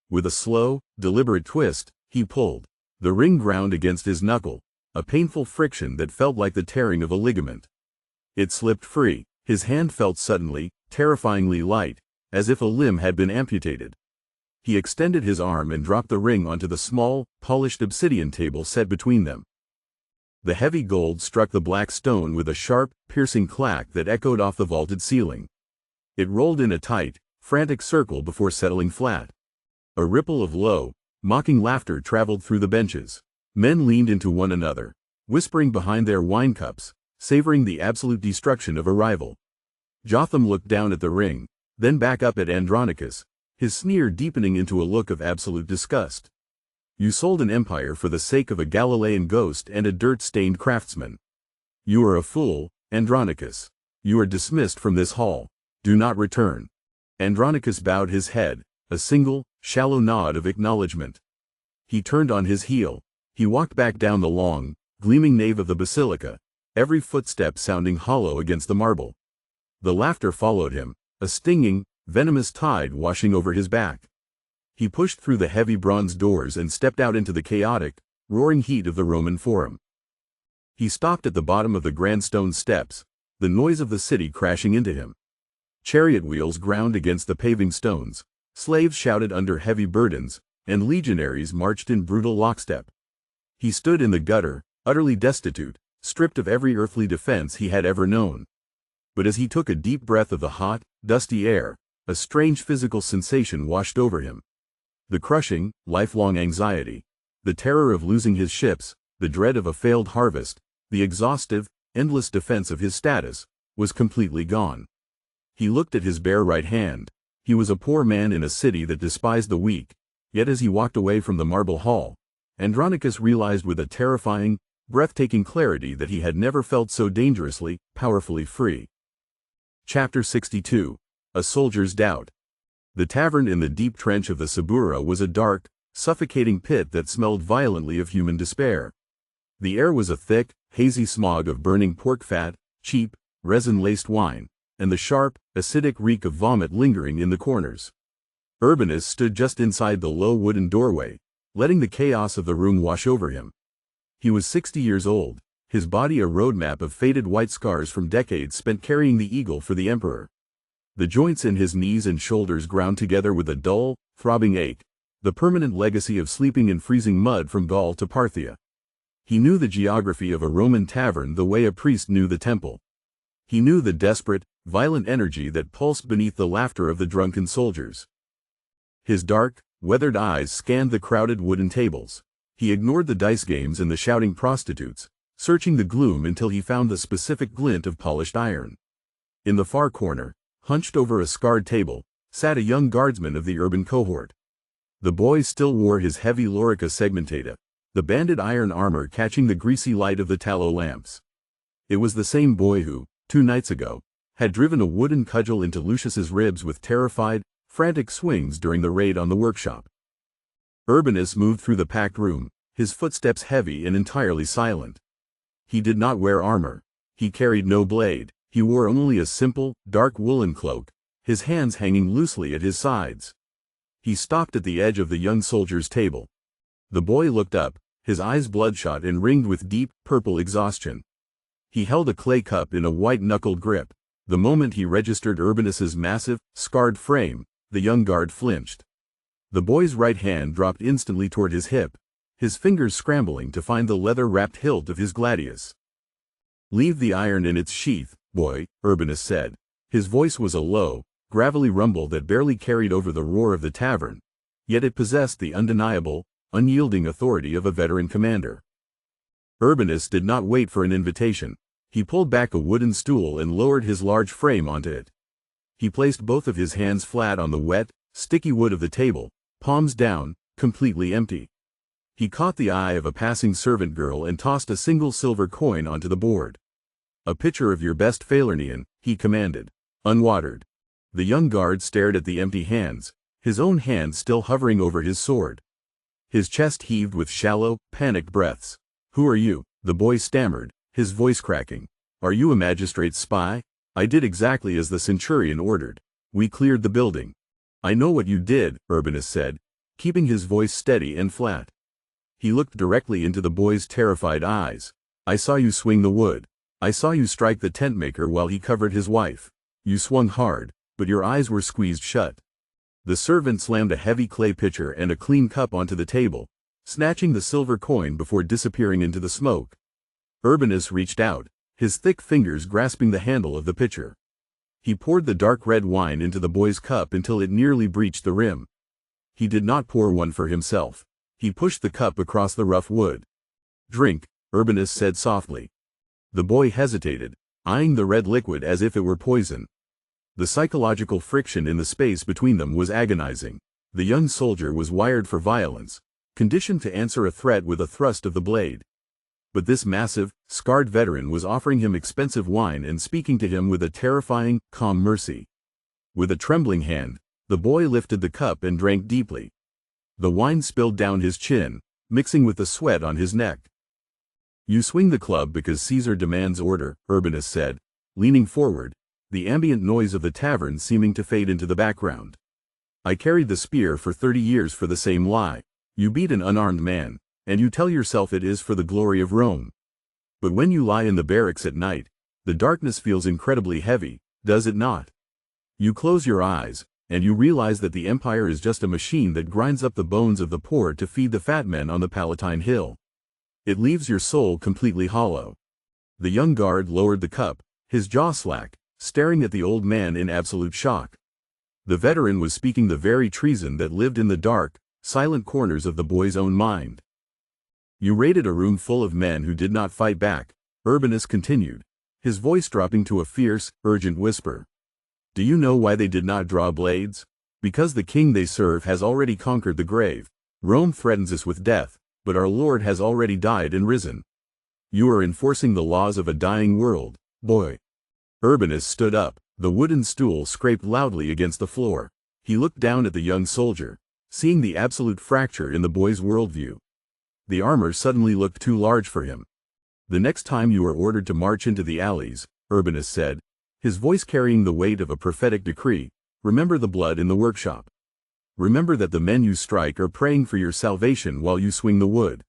With a slow, deliberate twist, he pulled. The ring ground against his knuckle, a painful friction that felt like the tearing of a ligament. It slipped free. His hand felt suddenly, terrifyingly light, as if a limb had been amputated. He extended his arm and dropped the ring onto the small, polished obsidian table set between them. The heavy gold struck the black stone with a sharp, piercing clack that echoed off the vaulted ceiling. It rolled in a tight, frantic circle before settling flat. A ripple of low, mocking laughter traveled through the benches. Men leaned into one another, whispering behind their wine cups, savoring the absolute destruction of a rival. Jotham looked down at the ring, then back up at Andronicus, his sneer deepening into a look of absolute disgust. You sold an empire for the sake of a Galilean ghost and a dirt-stained craftsman. You are a fool, Andronicus. You are dismissed from this hall. Do not return. Andronicus bowed his head, a single, shallow nod of acknowledgement. He turned on his heel. He walked back down the long, gleaming nave of the basilica, every footstep sounding hollow against the marble. The laughter followed him, a stinging, venomous tide washing over his back. He pushed through the heavy bronze doors and stepped out into the chaotic, roaring heat of the Roman Forum. He stopped at the bottom of the grand stone steps, the noise of the city crashing into him. Chariot wheels ground against the paving stones, slaves shouted under heavy burdens, and legionaries marched in brutal lockstep. He stood in the gutter, utterly destitute, stripped of every earthly defense he had ever known. But as he took a deep breath of the hot, dusty air, a strange physical sensation washed over him. The crushing, lifelong anxiety, the terror of losing his ships, the dread of a failed harvest, the exhaustive, endless defense of his status, was completely gone. He looked at his bare right hand. He was a poor man in a city that despised the weak, yet as he walked away from the marble hall, Andronicus realized with a terrifying, breathtaking clarity that he had never felt so dangerously, powerfully free. Chapter 62. A Soldier's Doubt. The tavern in the deep trench of the Subura was a dark, suffocating pit that smelled violently of human despair. The air was a thick, hazy smog of burning pork fat, cheap, resin-laced wine, and the sharp, acidic reek of vomit lingering in the corners. Urbanus stood just inside the low wooden doorway, letting the chaos of the room wash over him. He was 60 years old, his body a roadmap of faded white scars from decades spent carrying the eagle for the emperor. The joints in his knees and shoulders ground together with a dull, throbbing ache, the permanent legacy of sleeping in freezing mud from Gaul to Parthia. He knew the geography of a Roman tavern the way a priest knew the temple. He knew the desperate, violent energy that pulsed beneath the laughter of the drunken soldiers. His dark, weathered eyes scanned the crowded wooden tables. He ignored the dice games and the shouting prostitutes, searching the gloom until he found the specific glint of polished iron. In the far corner, hunched over a scarred table, sat a young guardsman of the urban cohort. The boy still wore his heavy lorica segmentata, the banded iron armor catching the greasy light of the tallow lamps. It was the same boy who, 2 nights ago, had driven a wooden cudgel into Lucius's ribs with terrified, frantic swings during the raid on the workshop. Urbanus moved through the packed room, his footsteps heavy and entirely silent. He did not wear armor. He carried no blade. He wore only a simple, dark woolen cloak, his hands hanging loosely at his sides. He stopped at the edge of the young soldier's table. The boy looked up, his eyes bloodshot and ringed with deep, purple exhaustion. He held a clay cup in a white-knuckled grip. The moment he registered Urbanus's massive, scarred frame, the young guard flinched. The boy's right hand dropped instantly toward his hip, his fingers scrambling to find the leather-wrapped hilt of his gladius. "Leave the iron in its sheath, boy," Urbanus said. His voice was a low, gravelly rumble that barely carried over the roar of the tavern, yet it possessed the undeniable, unyielding authority of a veteran commander. Urbanus did not wait for an invitation. He pulled back a wooden stool and lowered his large frame onto it. He placed both of his hands flat on the wet, sticky wood of the table, palms down, completely empty. He caught the eye of a passing servant girl and tossed a single silver coin onto the board. "A pitcher of your best Falernian," he commanded. "Unwatered." The young guard stared at the empty hands, his own hand still hovering over his sword. His chest heaved with shallow, panicked breaths. "Who are you?" the boy stammered, his voice cracking. "Are you a magistrate's spy?" "I did exactly as the centurion ordered. We cleared the building." "I know what you did," Urbanus said, keeping his voice steady and flat. He looked directly into the boy's terrified eyes. "I saw you swing the wood. I saw you strike the tentmaker while he covered his wife. You swung hard, but your eyes were squeezed shut." The servant slammed a heavy clay pitcher and a clean cup onto the table, snatching the silver coin before disappearing into the smoke. Urbanus reached out, his thick fingers grasping the handle of the pitcher. He poured the dark red wine into the boy's cup until it nearly breached the rim. He did not pour one for himself. He pushed the cup across the rough wood. "Drink," Urbanus said softly. The boy hesitated, eyeing the red liquid as if it were poison. The psychological friction in the space between them was agonizing. The young soldier was wired for violence, conditioned to answer a threat with a thrust of the blade. But this massive, scarred veteran was offering him expensive wine and speaking to him with a terrifying, calm mercy. With a trembling hand, the boy lifted the cup and drank deeply. The wine spilled down his chin, mixing with the sweat on his neck. "You swing the club because Caesar demands order," Urbanus said, leaning forward, the ambient noise of the tavern seeming to fade into the background. "I carried the spear for 30 years for the same lie. You beat an unarmed man, and you tell yourself it is for the glory of Rome. But when you lie in the barracks at night, the darkness feels incredibly heavy, does it not? You close your eyes, and you realize that the empire is just a machine that grinds up the bones of the poor to feed the fat men on the Palatine Hill. It leaves your soul completely hollow." The young guard lowered the cup, his jaw slack, staring at the old man in absolute shock. The veteran was speaking the very treason that lived in the dark, silent corners of the boy's own mind. "You raided a room full of men who did not fight back," Urbanus continued, his voice dropping to a fierce, urgent whisper. "Do you know why they did not draw blades? Because the king they serve has already conquered the grave. Rome threatens us with death, but our Lord has already died and risen. You are enforcing the laws of a dying world, boy." Urbanus stood up, the wooden stool scraped loudly against the floor. He looked down at the young soldier, seeing the absolute fracture in the boy's worldview. The armor suddenly looked too large for him. "The next time you are ordered to march into the alleys," Urbanus said, his voice carrying the weight of a prophetic decree, "remember the blood in the workshop. Remember that the men you strike are praying for your salvation while you swing the wood."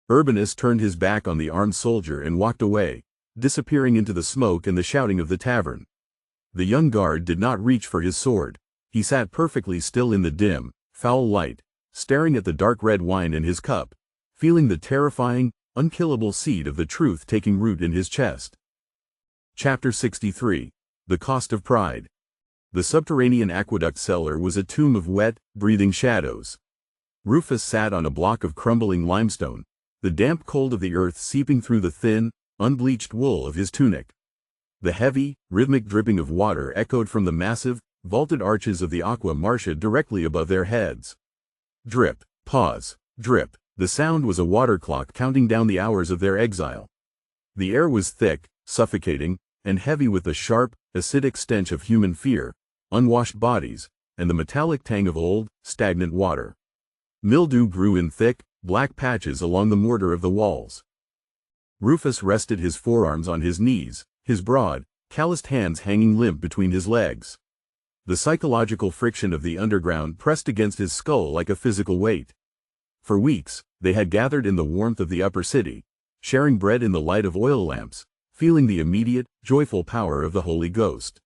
Urbanus turned his back on the armed soldier and walked away, disappearing into the smoke and the shouting of the tavern. The young guard did not reach for his sword. He sat perfectly still in the dim, foul light, staring at the dark red wine in his cup, feeling the terrifying, unkillable seed of the truth taking root in his chest. Chapter 63. The Cost of Pride. The subterranean aqueduct cellar was a tomb of wet, breathing shadows. Rufus sat on a block of crumbling limestone, the damp cold of the earth seeping through the thin, unbleached wool of his tunic. The heavy, rhythmic dripping of water echoed from the massive, vaulted arches of the Aqua Marcia directly above their heads. Drip, pause, drip. The sound was a water clock counting down the hours of their exile. The air was thick, suffocating, and heavy with the sharp, acidic stench of human fear, unwashed bodies, and the metallic tang of old, stagnant water. Mildew grew in thick, black patches along the mortar of the walls. Rufus rested his forearms on his knees, his broad, calloused hands hanging limp between his legs. The psychological friction of the underground pressed against his skull like a physical weight. For weeks, they had gathered in the warmth of the upper city, sharing bread in the light of oil lamps, feeling the immediate, joyful power of the Holy Ghost.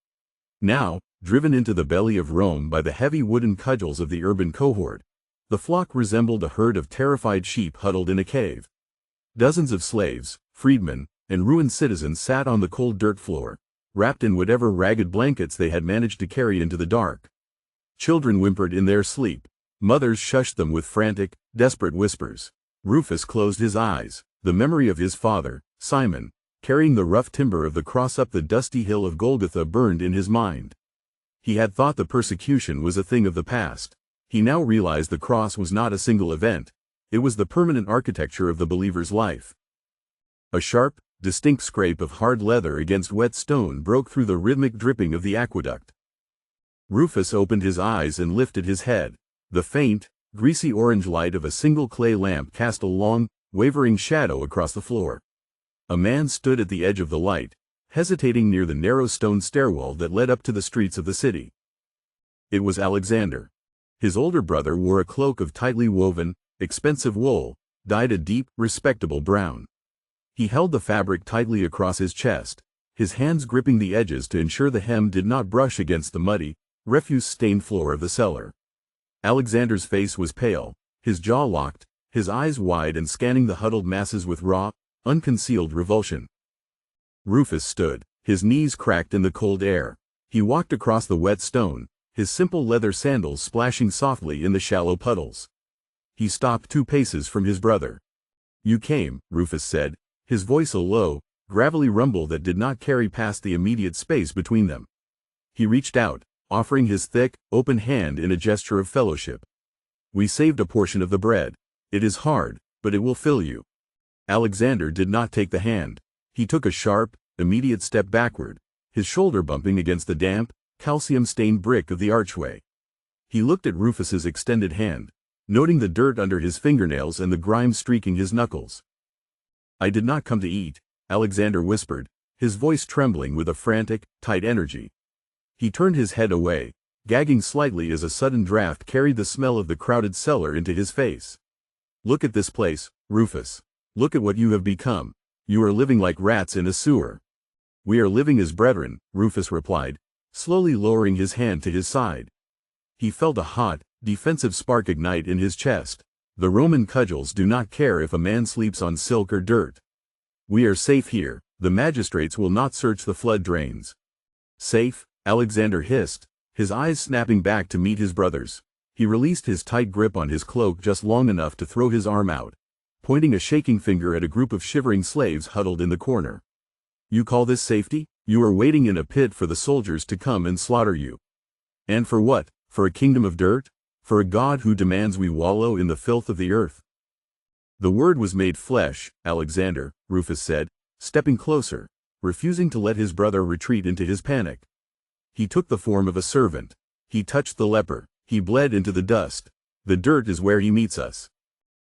Now, driven into the belly of Rome by the heavy wooden cudgels of the urban cohort, the flock resembled a herd of terrified sheep huddled in a cave. Dozens of slaves, freedmen, and ruined citizens sat on the cold dirt floor, wrapped in whatever ragged blankets they had managed to carry into the dark. Children whimpered in their sleep. Mothers shushed them with frantic, desperate whispers. Rufus closed his eyes, the memory of his father, Simon, carrying the rough timber of the cross up the dusty hill of Golgotha burned in his mind. He had thought the persecution was a thing of the past. He now realized the cross was not a single event. It was the permanent architecture of the believer's life. A sharp, distinct scrape of hard leather against wet stone broke through the rhythmic dripping of the aqueduct. Rufus opened his eyes and lifted his head. The faint, greasy orange light of a single clay lamp cast a long, wavering shadow across the floor. A man stood at the edge of the light, hesitating near the narrow stone stairwell that led up to the streets of the city. It was Alexander. His older brother wore a cloak of tightly woven, expensive wool, dyed a deep, respectable brown. He held the fabric tightly across his chest, his hands gripping the edges to ensure the hem did not brush against the muddy, refuse-stained floor of the cellar. Alexander's face was pale, his jaw locked, his eyes wide and scanning the huddled masses with raw, unconcealed revulsion. Rufus stood, his knees cracked in the cold air. He walked across the wet stone, his simple leather sandals splashing softly in the shallow puddles. He stopped 2 paces from his brother. "You came," Rufus said, his voice a low, gravelly rumble that did not carry past the immediate space between them. He reached out, offering his thick, open hand in a gesture of fellowship. "We saved a portion of the bread. It is hard, but it will fill you." Alexander did not take the hand. He took a sharp, immediate step backward, his shoulder bumping against the damp, calcium-stained brick of the archway. He looked at Rufus's extended hand, noting the dirt under his fingernails and the grime streaking his knuckles. "I did not come to eat," Alexander whispered, his voice trembling with a frantic, tight energy. He turned his head away, gagging slightly as a sudden draft carried the smell of the crowded cellar into his face. "Look at this place, Rufus. Look at what you have become. You are living like rats in a sewer." "We are living as brethren," Rufus replied, slowly lowering his hand to his side. He felt a hot, defensive spark ignite in his chest. The Roman cudgels do not care if a man sleeps on silk or dirt. "We are safe here. The magistrates will not search the flood drains." "Safe?" Alexander hissed, his eyes snapping back to meet his brother's. He released his tight grip on his cloak just long enough to throw his arm out, pointing a shaking finger at a group of shivering slaves huddled in the corner. "You call this safety? You are waiting in a pit for the soldiers to come and slaughter you. And for what? For a kingdom of dirt? For a God who demands we wallow in the filth of the earth?" "The Word was made flesh, Alexander," Rufus said, stepping closer, refusing to let his brother retreat into his panic. "He took the form of a servant. He touched the leper. He bled into the dust. The dirt is where he meets us."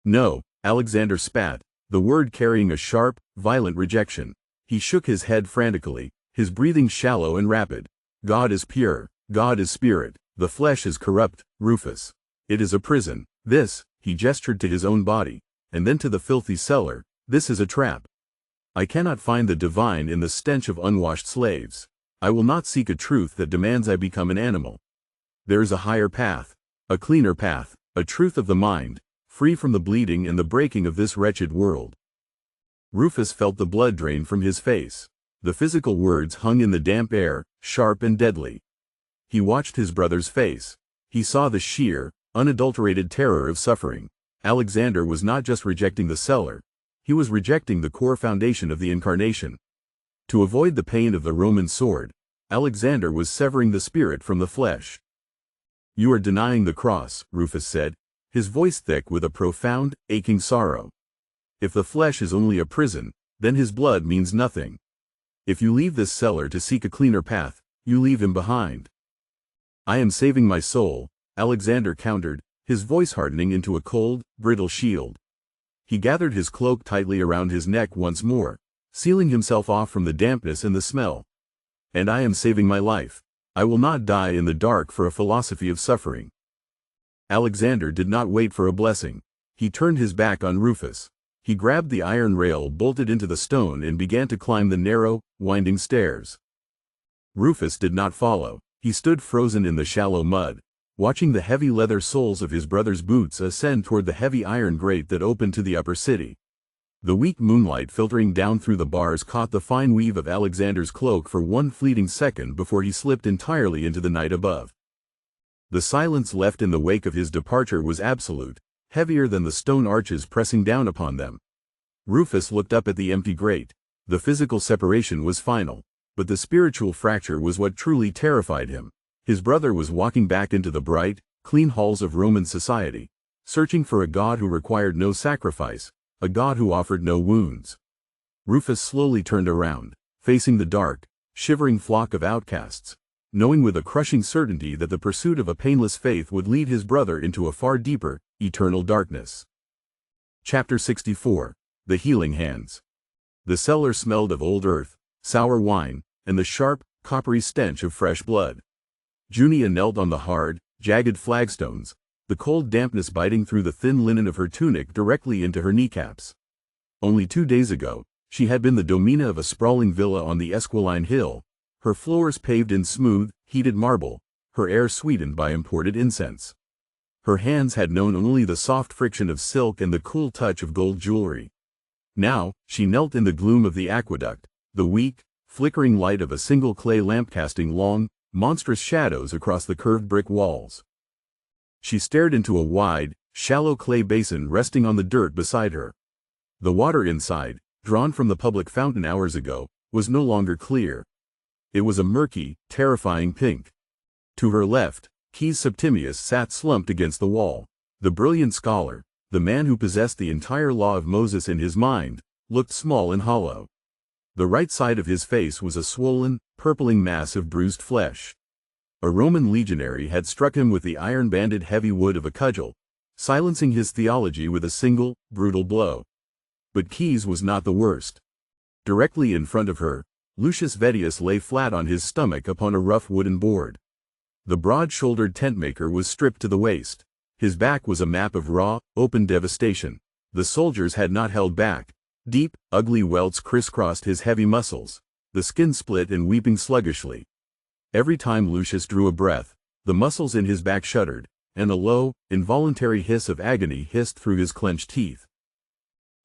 "No," Alexander spat, the word carrying a sharp, violent rejection. He shook his head frantically, his breathing shallow and rapid. "God is pure. God is spirit. The flesh is corrupt, Rufus. It is a prison. This," he gestured to his own body, and then to the filthy cellar, "this is a trap. I cannot find the divine in the stench of unwashed slaves. I will not seek a truth that demands I become an animal. There is a higher path, a cleaner path, a truth of the mind, free from the bleeding and the breaking of this wretched world." Rufus felt the blood drain from his face. The physical words hung in the damp air, sharp and deadly. He watched his brother's face. He saw the sheer, unadulterated terror of suffering. Alexander was not just rejecting the cellar, he was rejecting the core foundation of the incarnation. To avoid the pain of the Roman sword, Alexander was severing the spirit from the flesh. "You are denying the cross," Rufus said, his voice thick with a profound, aching sorrow. "If the flesh is only a prison, then his blood means nothing. If you leave this cellar to seek a cleaner path, you leave him behind." "I am saving my soul," Alexander countered, his voice hardening into a cold, brittle shield. He gathered his cloak tightly around his neck once more, sealing himself off from the dampness and the smell. "And I am saving my life. I will not die in the dark for a philosophy of suffering." Alexander did not wait for a blessing. He turned his back on Rufus. He grabbed the iron rail bolted into the stone and began to climb the narrow, winding stairs. Rufus did not follow. He stood frozen in the shallow mud, watching the heavy leather soles of his brother's boots ascend toward the heavy iron grate that opened to the upper city. The weak moonlight filtering down through the bars caught the fine weave of Alexander's cloak for one fleeting second before he slipped entirely into the night above. The silence left in the wake of his departure was absolute, heavier than the stone arches pressing down upon them. Rufus looked up at the empty grate. The physical separation was final, but the spiritual fracture was what truly terrified him. His brother was walking back into the bright, clean halls of Roman society, searching for a God who required no sacrifice, a God who offered no wounds. Rufus slowly turned around, facing the dark, shivering flock of outcasts, knowing with a crushing certainty that the pursuit of a painless faith would lead his brother into a far deeper, eternal darkness. Chapter 64. The Healing Hands. The cellar smelled of old earth, sour wine, and the sharp, coppery stench of fresh blood. Junia knelt on the hard, jagged flagstones, the cold dampness biting through the thin linen of her tunic directly into her kneecaps. Only 2 days ago, she had been the domina of a sprawling villa on the Esquiline Hill, her floors paved in smooth, heated marble, her air sweetened by imported incense. Her hands had known only the soft friction of silk and the cool touch of gold jewelry. Now, she knelt in the gloom of the aqueduct, the weak, flickering light of a single clay lamp casting long, monstrous shadows across the curved brick walls. She stared into a wide, shallow clay basin resting on the dirt beside her. The water inside, drawn from the public fountain hours ago, was no longer clear. It was a murky, terrifying pink. To her left, Caius Septimius sat slumped against the wall. The brilliant scholar, the man who possessed the entire law of Moses in his mind, looked small and hollow. The right side of his face was a swollen, purpling mass of bruised flesh. A Roman legionary had struck him with the iron-banded heavy wood of a cudgel, silencing his theology with a single, brutal blow. But Caius was not the worst. Directly in front of her, Lucius Vettius lay flat on his stomach upon a rough wooden board. The broad-shouldered tentmaker was stripped to the waist. His back was a map of raw, open devastation. The soldiers had not held back. Deep, ugly welts crisscrossed his heavy muscles. The skin split and weeping sluggishly. Every time Lucius drew a breath, the muscles in his back shuddered, and a low, involuntary hiss of agony hissed through his clenched teeth.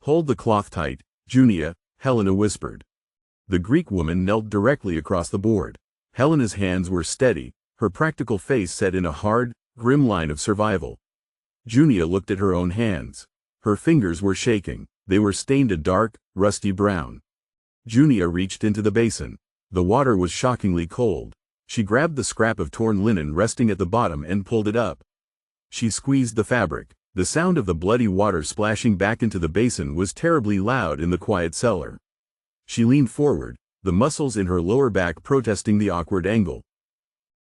"Hold the cloth tight, Junia," Helena whispered. The Greek woman knelt directly across the board. Helena's hands were steady, her practical face set in a hard, grim line of survival. Junia looked at her own hands. Her fingers were shaking. They were stained a dark, rusty brown. Junia reached into the basin. The water was shockingly cold. She grabbed the scrap of torn linen resting at the bottom and pulled it up. She squeezed the fabric. The sound of the bloody water splashing back into the basin was terribly loud in the quiet cellar. She leaned forward, the muscles in her lower back protesting the awkward angle.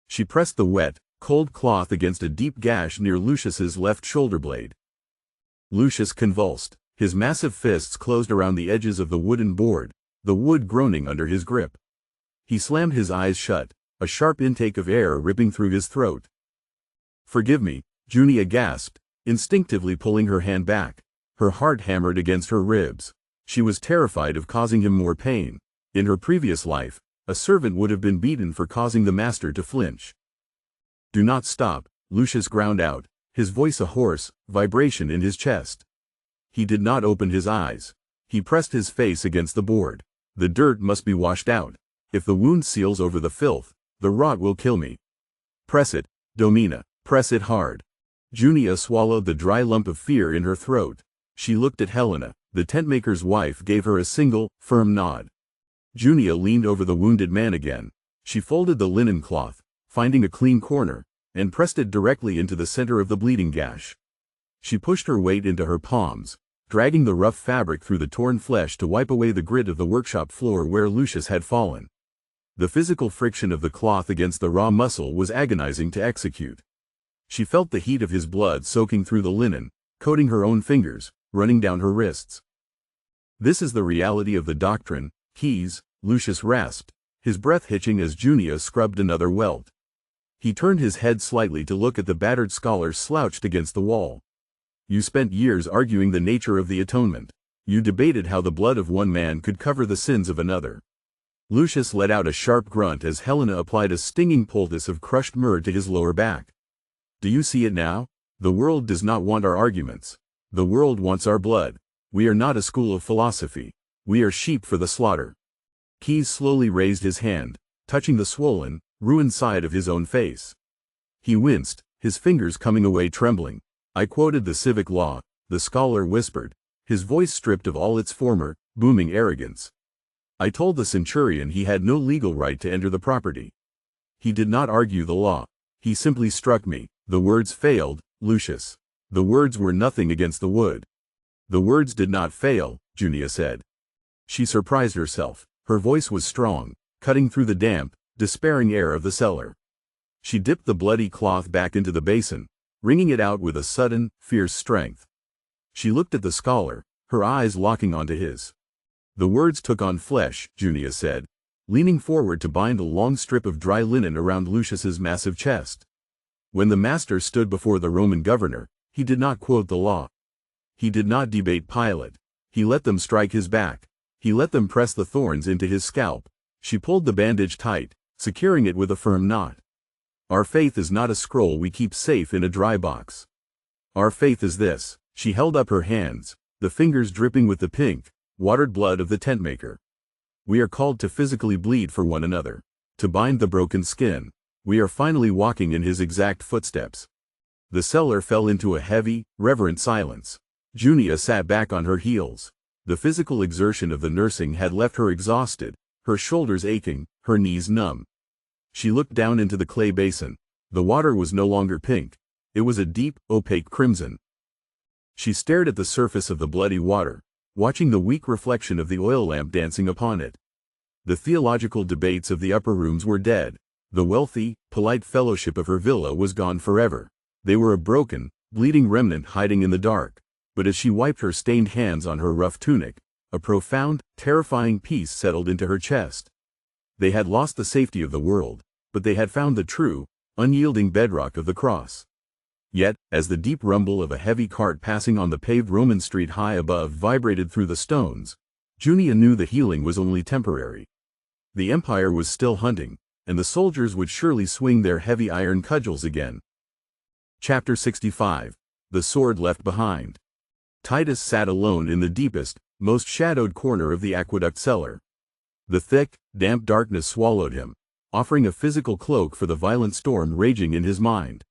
She pressed the wet, cold cloth against a deep gash near Lucius's left shoulder blade. Lucius convulsed. His massive fists closed around the edges of the wooden board, the wood groaning under his grip. He slammed his eyes shut, a sharp intake of air ripping through his throat. "Forgive me," Junia gasped, instinctively pulling her hand back. Her heart hammered against her ribs. She was terrified of causing him more pain. In her previous life, a servant would have been beaten for causing the master to flinch. "Do not stop," Lucius ground out, his voice a hoarse vibration in his chest. He did not open his eyes. He pressed his face against the board. "The dirt must be washed out. If the wound seals over the filth, the rot will kill me. Press it, Domina, press it hard." Junia swallowed the dry lump of fear in her throat. She looked at Helena. The tentmaker's wife gave her a single, firm nod. Junia leaned over the wounded man again. She folded the linen cloth, finding a clean corner, and pressed it directly into the center of the bleeding gash. She pushed her weight into her palms, dragging the rough fabric through the torn flesh to wipe away the grit of the workshop floor where Lucius had fallen. The physical friction of the cloth against the raw muscle was agonizing to execute. She felt the heat of his blood soaking through the linen, coating her own fingers, running down her wrists. "This is the reality of the doctrine, Caius," Lucius rasped, his breath hitching as Junia scrubbed another welt. He turned his head slightly to look at the battered scholar slouched against the wall. "You spent years arguing the nature of the atonement. You debated how the blood of one man could cover the sins of another." Lucius let out a sharp grunt as Helena applied a stinging poultice of crushed myrrh to his lower back. "Do you see it now? The world does not want our arguments. The world wants our blood. We are not a school of philosophy. We are sheep for the slaughter." Caius slowly raised his hand, touching the swollen, ruined side of his own face. He winced, his fingers coming away trembling. "I quoted the civic law," the scholar whispered, his voice stripped of all its former, booming arrogance. "I told the centurion he had no legal right to enter the property." He did not argue the law. He simply struck me. The words failed, Lucius. The words were nothing against the wood. The words did not fail, Junia said. She surprised herself. Her voice was strong, cutting through the damp, despairing air of the cellar. She dipped the bloody cloth back into the basin, wringing it out with a sudden, fierce strength. She looked at the scholar, her eyes locking onto his. The words took on flesh, Junia said, leaning forward to bind a long strip of dry linen around Lucius's massive chest. When the master stood before the Roman governor, he did not quote the law. He did not debate Pilate. He let them strike his back. He let them press the thorns into his scalp. She pulled the bandage tight, securing it with a firm knot. Our faith is not a scroll we keep safe in a dry box. Our faith is this. She held up her hands, the fingers dripping with the pink, watered blood of the tentmaker. We are called to physically bleed for one another, to bind the broken skin. We are finally walking in his exact footsteps. The cellar fell into a heavy, reverent silence. Junia sat back on her heels. The physical exertion of the nursing had left her exhausted, her shoulders aching, her knees numb. She looked down into the clay basin. The water was no longer pink. It was a deep, opaque crimson. She stared at the surface of the bloody water, watching the weak reflection of the oil lamp dancing upon it. The theological debates of the upper rooms were dead. The wealthy, polite fellowship of her villa was gone forever. They were a broken, bleeding remnant hiding in the dark. But as she wiped her stained hands on her rough tunic, a profound, terrifying peace settled into her chest. They had lost the safety of the world, but they had found the true, unyielding bedrock of the cross. Yet, as the deep rumble of a heavy cart passing on the paved Roman street high above vibrated through the stones, Junia knew the healing was only temporary. The empire was still hunting, and the soldiers would surely swing their heavy iron cudgels again. Chapter 65. The Sword Left Behind. Titus sat alone in the deepest, most shadowed corner of the aqueduct cellar. The thick, damp darkness swallowed him, offering a physical cloak for the violent storm raging in his mind.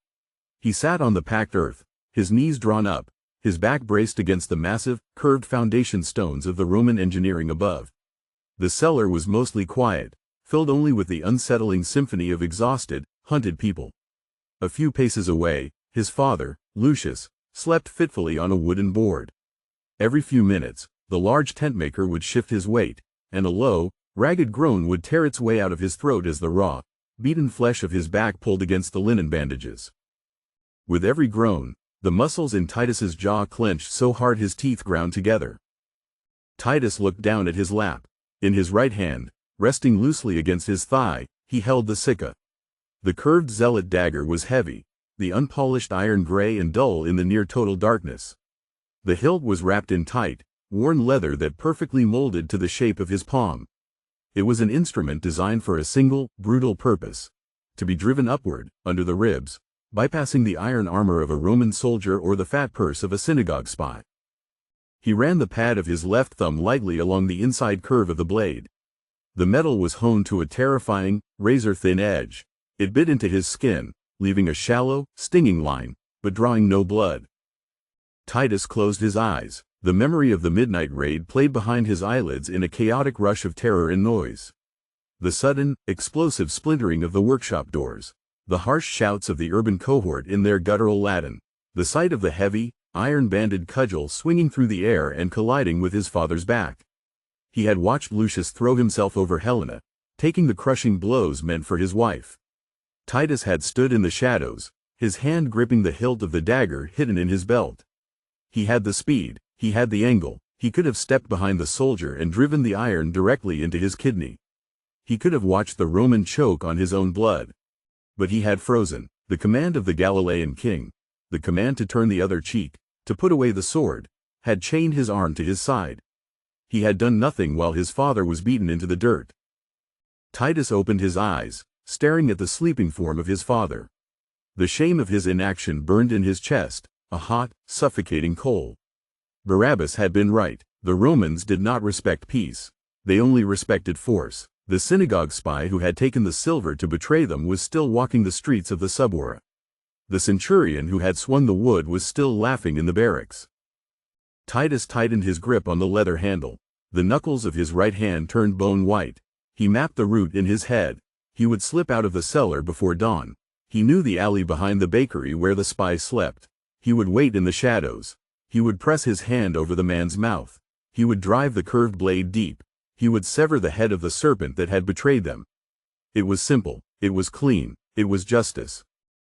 He sat on the packed earth, his knees drawn up, his back braced against the massive, curved foundation stones of the Roman engineering above. The cellar was mostly quiet, filled only with the unsettling symphony of exhausted, hunted people. A few paces away, his father, Lucius, slept fitfully on a wooden board. Every few minutes, the large tentmaker would shift his weight, and a low, ragged groan would tear its way out of his throat as the raw, beaten flesh of his back pulled against the linen bandages. With every groan, the muscles in Titus's jaw clenched so hard his teeth ground together. Titus looked down at his lap. In his right hand, resting loosely against his thigh, he held the sicca. The curved zealot dagger was heavy, the unpolished iron gray and dull in the near-total darkness. The hilt was wrapped in tight, worn leather that perfectly molded to the shape of his palm. It was an instrument designed for a single, brutal purpose: to be driven upward, under the ribs, bypassing the iron armor of a Roman soldier or the fat purse of a synagogue spy. He ran the pad of his left thumb lightly along the inside curve of the blade. The metal was honed to a terrifying, razor-thin edge. It bit into his skin, leaving a shallow, stinging line, but drawing no blood. Titus closed his eyes. The memory of the midnight raid played behind his eyelids in a chaotic rush of terror and noise. The sudden, explosive splintering of the workshop doors. The harsh shouts of the urban cohort in their guttural Latin. The sight of the heavy, iron-banded cudgel swinging through the air and colliding with his father's back. He had watched Lucius throw himself over Helena, taking the crushing blows meant for his wife. Titus had stood in the shadows, his hand gripping the hilt of the dagger hidden in his belt. He had the speed, he had the angle, he could have stepped behind the soldier and driven the iron directly into his kidney. He could have watched the Roman choke on his own blood. But he had frozen. The command of the Galilean king, the command to turn the other cheek, to put away the sword, had chained his arm to his side. He had done nothing while his father was beaten into the dirt. Titus opened his eyes, staring at the sleeping form of his father. The shame of his inaction burned in his chest, a hot, suffocating coal. Barabbas had been right. The Romans did not respect peace. They only respected force. The synagogue spy who had taken the silver to betray them was still walking the streets of the Subura. The centurion who had swung the wood was still laughing in the barracks. Titus tightened his grip on the leather handle. The knuckles of his right hand turned bone white. He mapped the route in his head. He would slip out of the cellar before dawn. He knew the alley behind the bakery where the spy slept. He would wait in the shadows. He would press his hand over the man's mouth. He would drive the curved blade deep. He would sever the head of the serpent that had betrayed them. It was simple. It was clean. It was justice.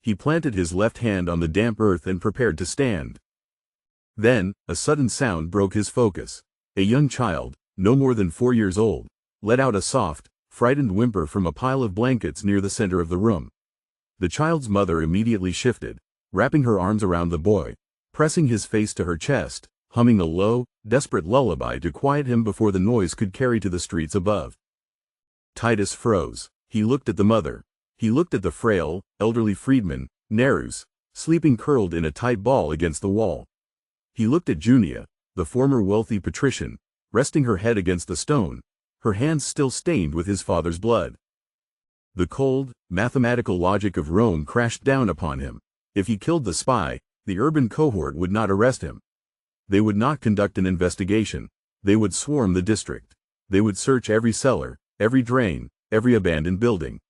He planted his left hand on the damp earth and prepared to stand. Then, a sudden sound broke his focus. A young child, no more than 4 years old, let out a soft, frightened whimper from a pile of blankets near the center of the room. The child's mother immediately shifted, wrapping her arms around the boy, pressing his face to her chest, humming a low, desperate lullaby to quiet him before the noise could carry to the streets above. Titus froze. He looked at the mother. He looked at the frail, elderly freedman, Nerus, sleeping curled in a tight ball against the wall. He looked at Junia, the former wealthy patrician, resting her head against the stone, her hands still stained with his father's blood. The cold, mathematical logic of Rome crashed down upon him. If he killed the spy, the urban cohort would not arrest him. They would not conduct an investigation. They would swarm the district. They would search every cellar, every drain, every abandoned building.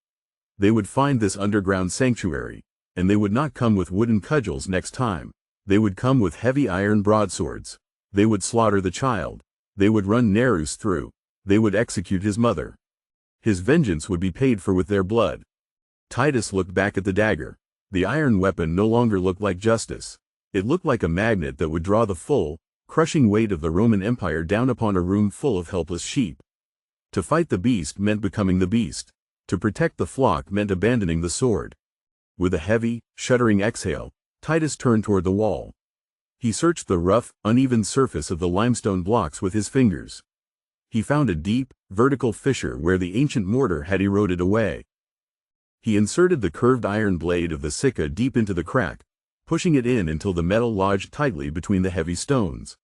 They would find this underground sanctuary, and they would not come with wooden cudgels next time. They would come with heavy iron broadswords. They would slaughter the child. They would run Nerus through. They would execute his mother. His vengeance would be paid for with their blood. Titus looked back at the dagger. The iron weapon no longer looked like justice. It looked like a magnet that would draw the full, crushing weight of the Roman Empire down upon a room full of helpless sheep. To fight the beast meant becoming the beast. To protect the flock meant abandoning the sword. With a heavy, shuddering exhale, Titus turned toward the wall. He searched the rough, uneven surface of the limestone blocks with his fingers. He found a deep, vertical fissure where the ancient mortar had eroded away. He inserted the curved iron blade of the sicca deep into the crack, pushing it in until the metal lodged tightly between the heavy stones.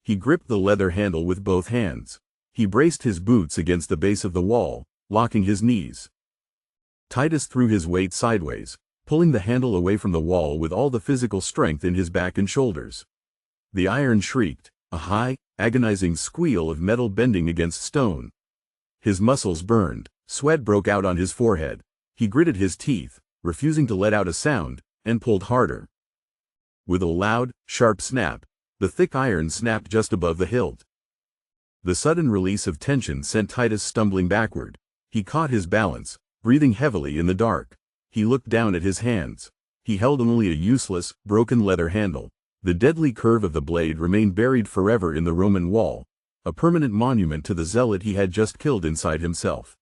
He gripped the leather handle with both hands. He braced his boots against the base of the wall, locking his knees. Titus threw his weight sideways, pulling the handle away from the wall with all the physical strength in his back and shoulders. The iron shrieked, a high, agonizing squeal of metal bending against stone. His muscles burned, sweat broke out on his forehead. He gritted his teeth, refusing to let out a sound, and pulled harder. With a loud, sharp snap, the thick iron snapped just above the hilt. The sudden release of tension sent Titus stumbling backward. He caught his balance, breathing heavily in the dark. He looked down at his hands. He held only a useless, broken leather handle. The deadly curve of the blade remained buried forever in the Roman wall, a permanent monument to the zealot he had just killed inside himself.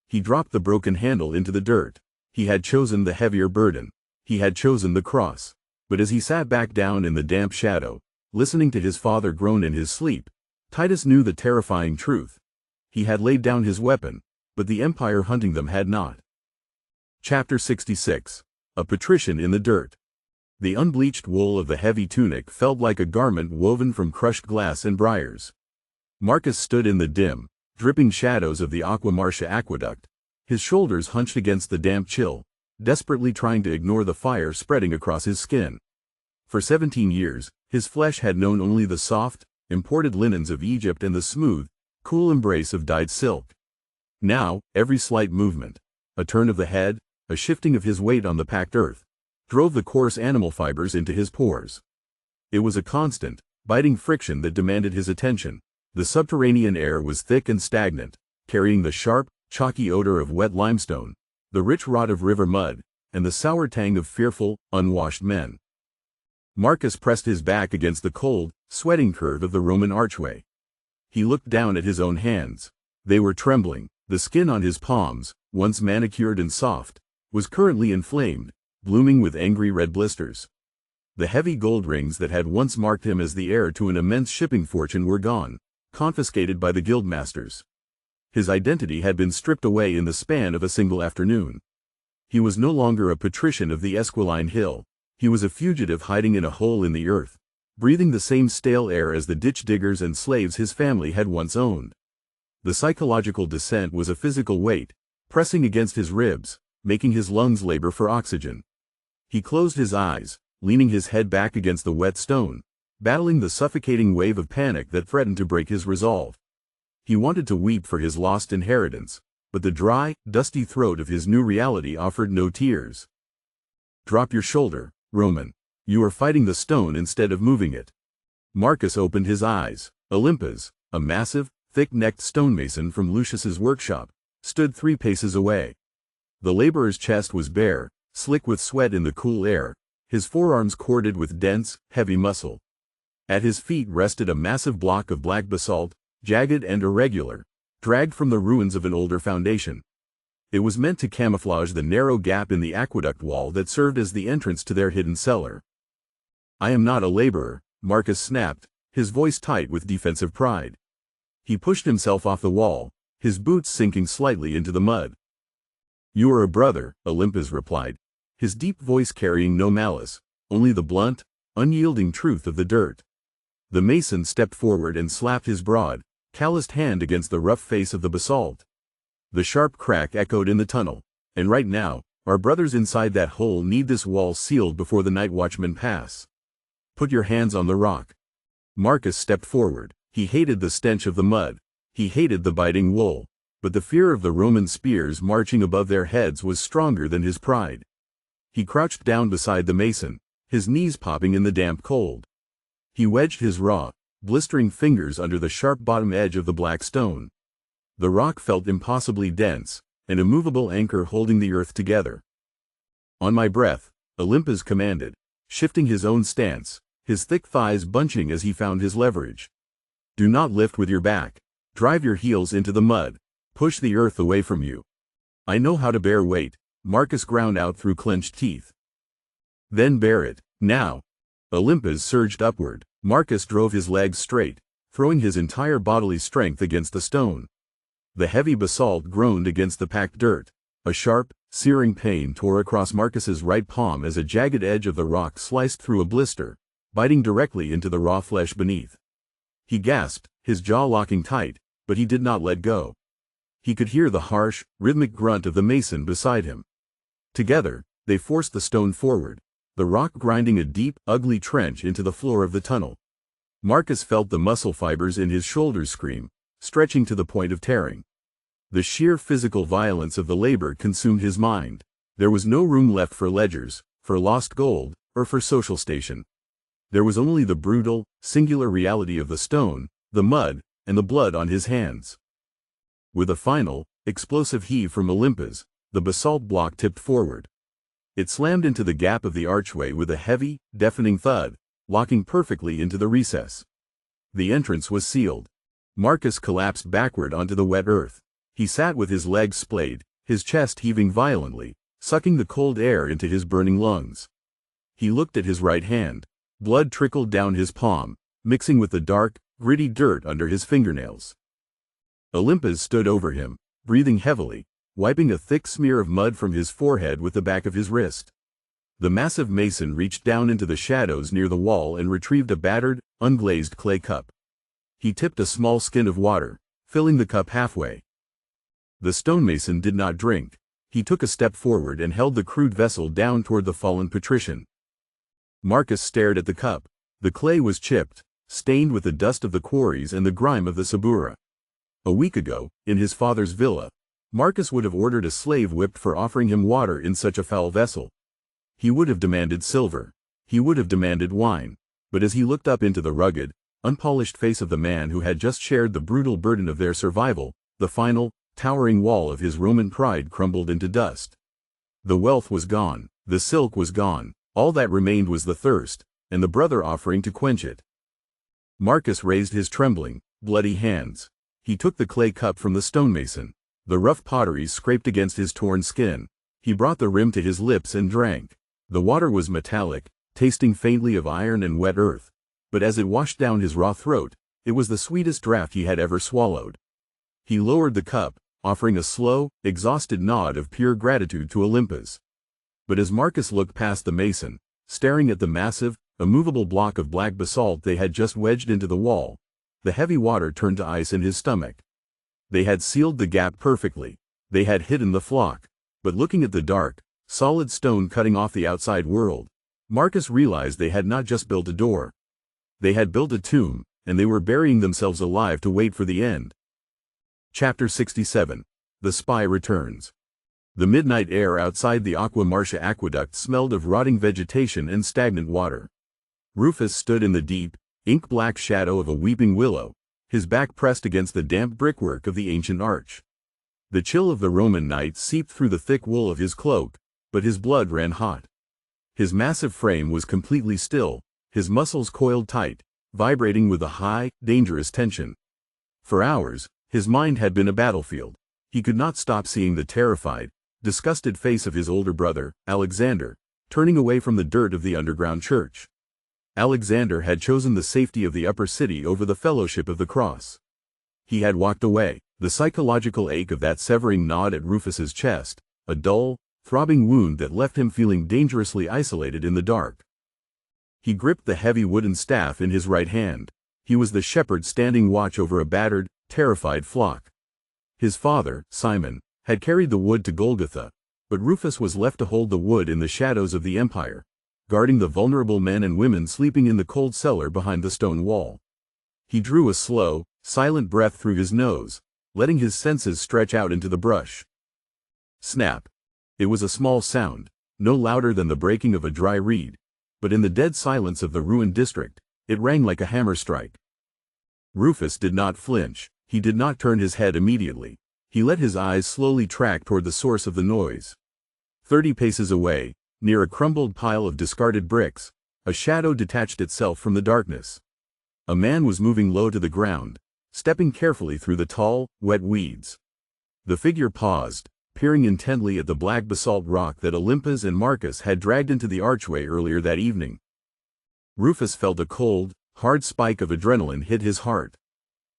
He dropped the broken handle into the dirt. He had chosen the heavier burden. He had chosen the cross. But as he sat back down in the damp shadow, listening to his father groan in his sleep, Titus knew the terrifying truth. He had laid down his weapon, but the empire hunting them had not. Chapter 66. A Patrician in the Dirt. The unbleached wool of the heavy tunic felt like a garment woven from crushed glass and briars. Marcus stood in the dim, dripping shadows of the Aqua Marcia aqueduct, his shoulders hunched against the damp chill, desperately trying to ignore the fire spreading across his skin. For 17 years, his flesh had known only the soft, imported linens of Egypt and the smooth, cool embrace of dyed silk. Now, every slight movement, a turn of the head, a shifting of his weight on the packed earth, drove the coarse animal fibers into his pores. It was a constant, biting friction that demanded his attention. The subterranean air was thick and stagnant, carrying the sharp, chalky odor of wet limestone, the rich rot of river mud, and the sour tang of fearful, unwashed men. Marcus pressed his back against the cold, sweating curve of the Roman archway. He looked down at his own hands. They were trembling. The skin on his palms, once manicured and soft, was currently inflamed, blooming with angry red blisters. The heavy gold rings that had once marked him as the heir to an immense shipping fortune were gone, confiscated by the guildmasters. His identity had been stripped away in the span of a single afternoon. He was no longer a patrician of the Esquiline Hill. He was a fugitive hiding in a hole in the earth, breathing the same stale air as the ditch diggers and slaves his family had once owned. The psychological descent was a physical weight, pressing against his ribs, making his lungs labor for oxygen. He closed his eyes, leaning his head back against the wet stone, battling the suffocating wave of panic that threatened to break his resolve. He wanted to weep for his lost inheritance, but the dry, dusty throat of his new reality offered no tears. "Drop your shoulder, Roman. You are fighting the stone instead of moving it." Marcus opened his eyes. Olympus, a massive, thick-necked stonemason from Lucius's workshop, stood 3 paces away. The laborer's chest was bare, slick with sweat in the cool air, his forearms corded with dense, heavy muscle. At his feet rested a massive block of black basalt, jagged and irregular, dragged from the ruins of an older foundation. It was meant to camouflage the narrow gap in the aqueduct wall that served as the entrance to their hidden cellar. "I am not a laborer," Marcus snapped, his voice tight with defensive pride. He pushed himself off the wall, his boots sinking slightly into the mud. "You are a brother," Olympus replied, his deep voice carrying no malice, only the blunt, unyielding truth of the dirt. The mason stepped forward and slapped his broad, calloused hand against the rough face of the basalt. The sharp crack echoed in the tunnel, and right now, our brothers inside that hole need this wall sealed before the night watchmen pass. "Put your hands on the rock." Marcus stepped forward. He hated the stench of the mud. He hated the biting wool. But the fear of the Roman spears marching above their heads was stronger than his pride. He crouched down beside the mason, his knees popping in the damp cold. He wedged his raw, blistering fingers under the sharp bottom edge of the black stone. The rock felt impossibly dense, an immovable anchor holding the earth together. "On my breath," Olympus commanded, shifting his own stance, his thick thighs bunching as he found his leverage. "Do not lift with your back. Drive your heels into the mud. Push the earth away from you." "I know how to bear weight," Marcus ground out through clenched teeth. "Then bear it, now." Olympus surged upward. Marcus drove his legs straight, throwing his entire bodily strength against the stone. The heavy basalt groaned against the packed dirt. A sharp, searing pain tore across Marcus's right palm as a jagged edge of the rock sliced through a blister, biting directly into the raw flesh beneath. He gasped, his jaw locking tight, but he did not let go. He could hear the harsh, rhythmic grunt of the mason beside him. Together, they forced the stone forward, the rock grinding a deep, ugly trench into the floor of the tunnel. Marcus felt the muscle fibers in his shoulders scream, stretching to the point of tearing. The sheer physical violence of the labor consumed his mind. There was no room left for ledgers, for lost gold, or for social station. There was only the brutal, singular reality of the stone, the mud, and the blood on his hands. With a final, explosive heave from Olympus, the basalt block tipped forward. It slammed into the gap of the archway with a heavy, deafening thud, locking perfectly into the recess. The entrance was sealed. Marcus collapsed backward onto the wet earth. He sat with his legs splayed, his chest heaving violently, sucking the cold air into his burning lungs. He looked at his right hand. Blood trickled down his palm, mixing with the dark, gritty dirt under his fingernails. Olympus stood over him, breathing heavily, wiping a thick smear of mud from his forehead with the back of his wrist. The massive mason reached down into the shadows near the wall and retrieved a battered, unglazed clay cup. He tipped a small skin of water, filling the cup halfway. The stonemason did not drink. He took a step forward and held the crude vessel down toward the fallen patrician. Marcus stared at the cup. The clay was chipped, stained with the dust of the quarries and the grime of the Sabura. A week ago, in his father's villa, Marcus would have ordered a slave whipped for offering him water in such a foul vessel. He would have demanded silver. He would have demanded wine. But as he looked up into the rugged, unpolished face of the man who had just shared the brutal burden of their survival, the final, towering wall of his Roman pride crumbled into dust. The wealth was gone. The silk was gone. All that remained was the thirst, and the brother offering to quench it. Marcus raised his trembling, bloody hands. He took the clay cup from the stonemason. The rough pottery scraped against his torn skin. He brought the rim to his lips and drank. The water was metallic, tasting faintly of iron and wet earth, but as it washed down his raw throat, it was the sweetest draught he had ever swallowed. He lowered the cup, offering a slow, exhausted nod of pure gratitude to Olympus. But as Marcus looked past the mason, staring at the massive, immovable block of black basalt they had just wedged into the wall, the heavy water turned to ice in his stomach. They had sealed the gap perfectly. They had hidden the flock. But looking at the dark, solid stone cutting off the outside world, Marcus realized they had not just built a door. They had built a tomb, and they were burying themselves alive to wait for the end. Chapter 67. The spy returns. The midnight air outside the Aqua Marcia aqueduct smelled of rotting vegetation and stagnant water. Rufus stood in the deep, ink-black shadow of a weeping willow, his back pressed against the damp brickwork of the ancient arch. The chill of the Roman night seeped through the thick wool of his cloak, but his blood ran hot. His massive frame was completely still, his muscles coiled tight, vibrating with a high, dangerous tension. For hours, his mind had been a battlefield. He could not stop seeing the terrified, disgusted face of his older brother, Alexander, turning away from the dirt of the underground church. Alexander had chosen the safety of the upper city over the fellowship of the cross. He had walked away, the psychological ache of that severing gnawed at Rufus's chest, a dull, throbbing wound that left him feeling dangerously isolated in the dark. He gripped the heavy wooden staff in his right hand. He was the shepherd standing watch over a battered, terrified flock. His father, Simon, had carried the wood to Golgotha, but Rufus was left to hold the wood in the shadows of the empire, guarding the vulnerable men and women sleeping in the cold cellar behind the stone wall. He drew a slow, silent breath through his nose, letting his senses stretch out into the brush. Snap. It was a small sound, no louder than the breaking of a dry reed, but in the dead silence of the ruined district, it rang like a hammer strike. Rufus did not flinch. He did not turn his head immediately. He let his eyes slowly track toward the source of the noise. 30 paces away, near a crumbled pile of discarded bricks, a shadow detached itself from the darkness. A man was moving low to the ground, stepping carefully through the tall, wet weeds. The figure paused, peering intently at the black basalt rock that Olympus and Marcus had dragged into the archway earlier that evening. Rufus felt a cold, hard spike of adrenaline hit his heart.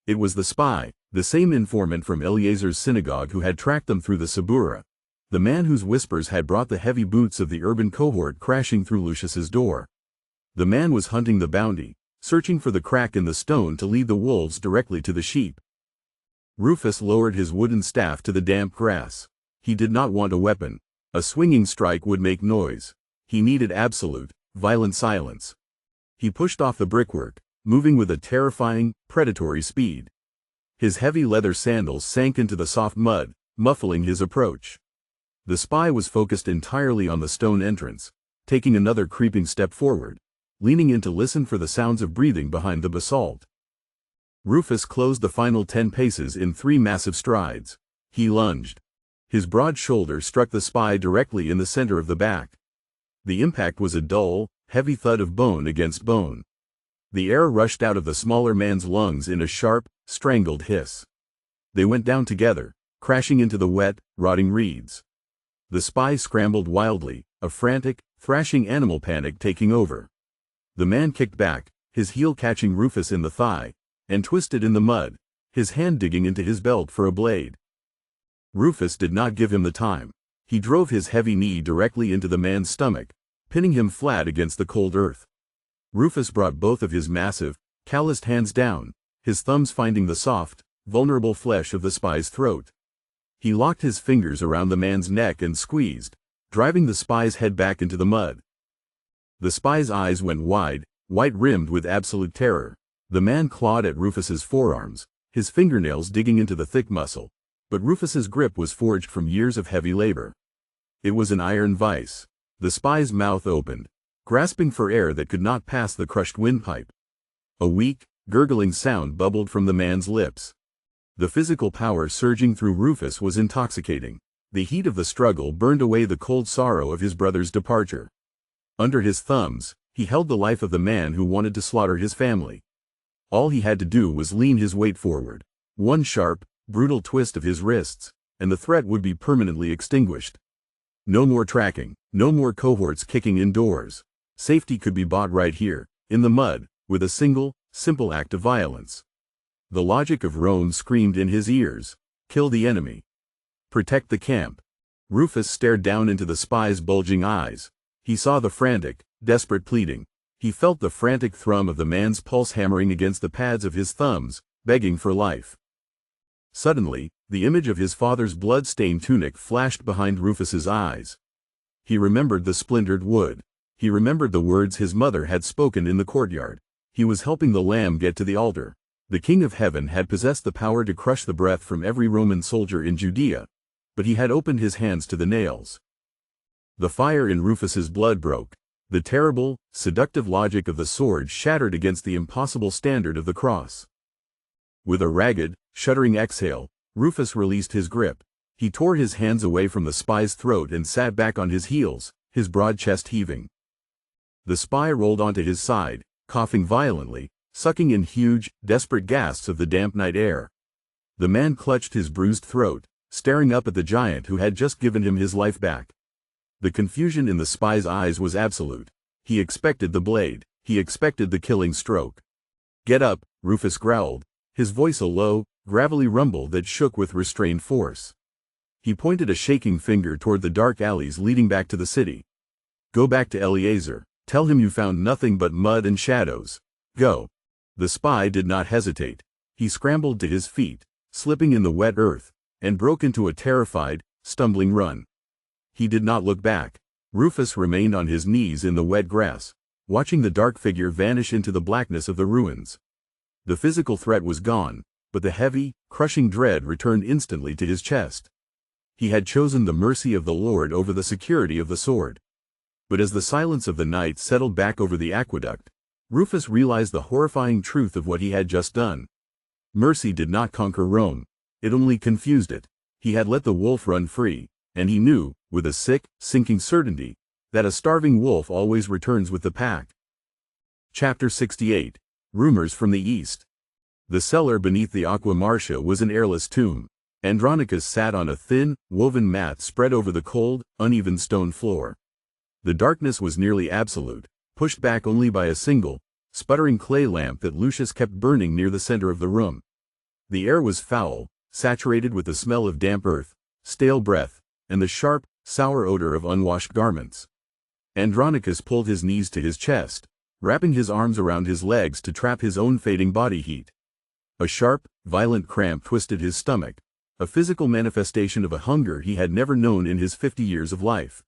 It was the spy, the same informant from Eleazar's synagogue who had tracked them through the Sabura, the man whose whispers had brought the heavy boots of the urban cohort crashing through Lucius's door. The man was hunting the bounty, searching for the crack in the stone to lead the wolves directly to the sheep. Rufus lowered his wooden staff to the damp grass. He did not want a weapon. A swinging strike would make noise. He needed absolute, violent silence. He pushed off the brickwork, moving with a terrifying, predatory speed. His heavy leather sandals sank into the soft mud, muffling his approach. The spy was focused entirely on the stone entrance, taking another creeping step forward, leaning in to listen for the sounds of breathing behind the basalt. Rufus closed the final 10 paces in 3 massive strides. He lunged. His broad shoulder struck the spy directly in the center of the back. The impact was a dull, heavy thud of bone against bone. The air rushed out of the smaller man's lungs in a sharp, strangled hiss. They went down together, crashing into the wet, rotting reeds. The spy scrambled wildly, a frantic, thrashing animal panic taking over. The man kicked back, his heel catching Rufus in the thigh, and twisted in the mud, his hand digging into his belt for a blade. Rufus did not give him the time. He drove his heavy knee directly into the man's stomach, pinning him flat against the cold earth. Rufus brought both of his massive, calloused hands down, his thumbs finding the soft, vulnerable flesh of the spy's throat. He locked his fingers around the man's neck and squeezed, driving the spy's head back into the mud. The spy's eyes went wide, white-rimmed with absolute terror. The man clawed at Rufus's forearms, his fingernails digging into the thick muscle, but Rufus's grip was forged from years of heavy labor. It was an iron vice. The spy's mouth opened, grasping for air that could not pass the crushed windpipe. A weak, gurgling sound bubbled from the man's lips. The physical power surging through Rufus was intoxicating. The heat of the struggle burned away the cold sorrow of his brother's departure. Under his thumbs, he held the life of the man who wanted to slaughter his family. All he had to do was lean his weight forward. One sharp, brutal twist of his wrists, and the threat would be permanently extinguished. No more tracking, no more cohorts kicking indoors. Safety could be bought right here, in the mud, with a single, simple act of violence. The logic of Rome screamed in his ears. Kill the enemy. Protect the camp. Rufus stared down into the spy's bulging eyes. He saw the frantic, desperate pleading. He felt the frantic thrum of the man's pulse hammering against the pads of his thumbs, begging for life. Suddenly, the image of his father's blood-stained tunic flashed behind Rufus's eyes. He remembered the splintered wood. He remembered the words his mother had spoken in the courtyard. He was helping the lamb get to the altar. The King of Heaven had possessed the power to crush the breath from every Roman soldier in Judea, but he had opened his hands to the nails. The fire in Rufus's blood broke. The terrible, seductive logic of the sword shattered against the impossible standard of the cross. With a ragged, shuddering exhale, Rufus released his grip. He tore his hands away from the spy's throat and sat back on his heels, his broad chest heaving. The spy rolled onto his side, coughing violently, sucking in huge, desperate gasps of the damp night air. The man clutched his bruised throat, staring up at the giant who had just given him his life back. The confusion in the spy's eyes was absolute. He expected the blade. He expected the killing stroke. "Get up," Rufus growled, his voice a low, gravelly rumble that shook with restrained force. He pointed a shaking finger toward the dark alleys leading back to the city. "Go back to Eleazar. Tell him you found nothing but mud and shadows. Go." The spy did not hesitate. He scrambled to his feet, slipping in the wet earth, and broke into a terrified, stumbling run. He did not look back. Rufus remained on his knees in the wet grass, watching the dark figure vanish into the blackness of the ruins. The physical threat was gone, but the heavy, crushing dread returned instantly to his chest. He had chosen the mercy of the Lord over the security of the sword. But as the silence of the night settled back over the aqueduct, Rufus realized the horrifying truth of what he had just done. Mercy did not conquer Rome. It only confused it. He had let the wolf run free, and he knew, with a sick, sinking certainty, that a starving wolf always returns with the pack. Chapter 68. Rumors from the East. The cellar beneath the Aqua Marcia was an airless tomb. Andronicus sat on a thin, woven mat spread over the cold, uneven stone floor. The darkness was nearly absolute, pushed back only by a single, sputtering clay lamp that Lucius kept burning near the center of the room. The air was foul, saturated with the smell of damp earth, stale breath, and the sharp, sour odor of unwashed garments. Andronicus pulled his knees to his chest, wrapping his arms around his legs to trap his own fading body heat. A sharp, violent cramp twisted his stomach, a physical manifestation of a hunger he had never known in his 50 years of life.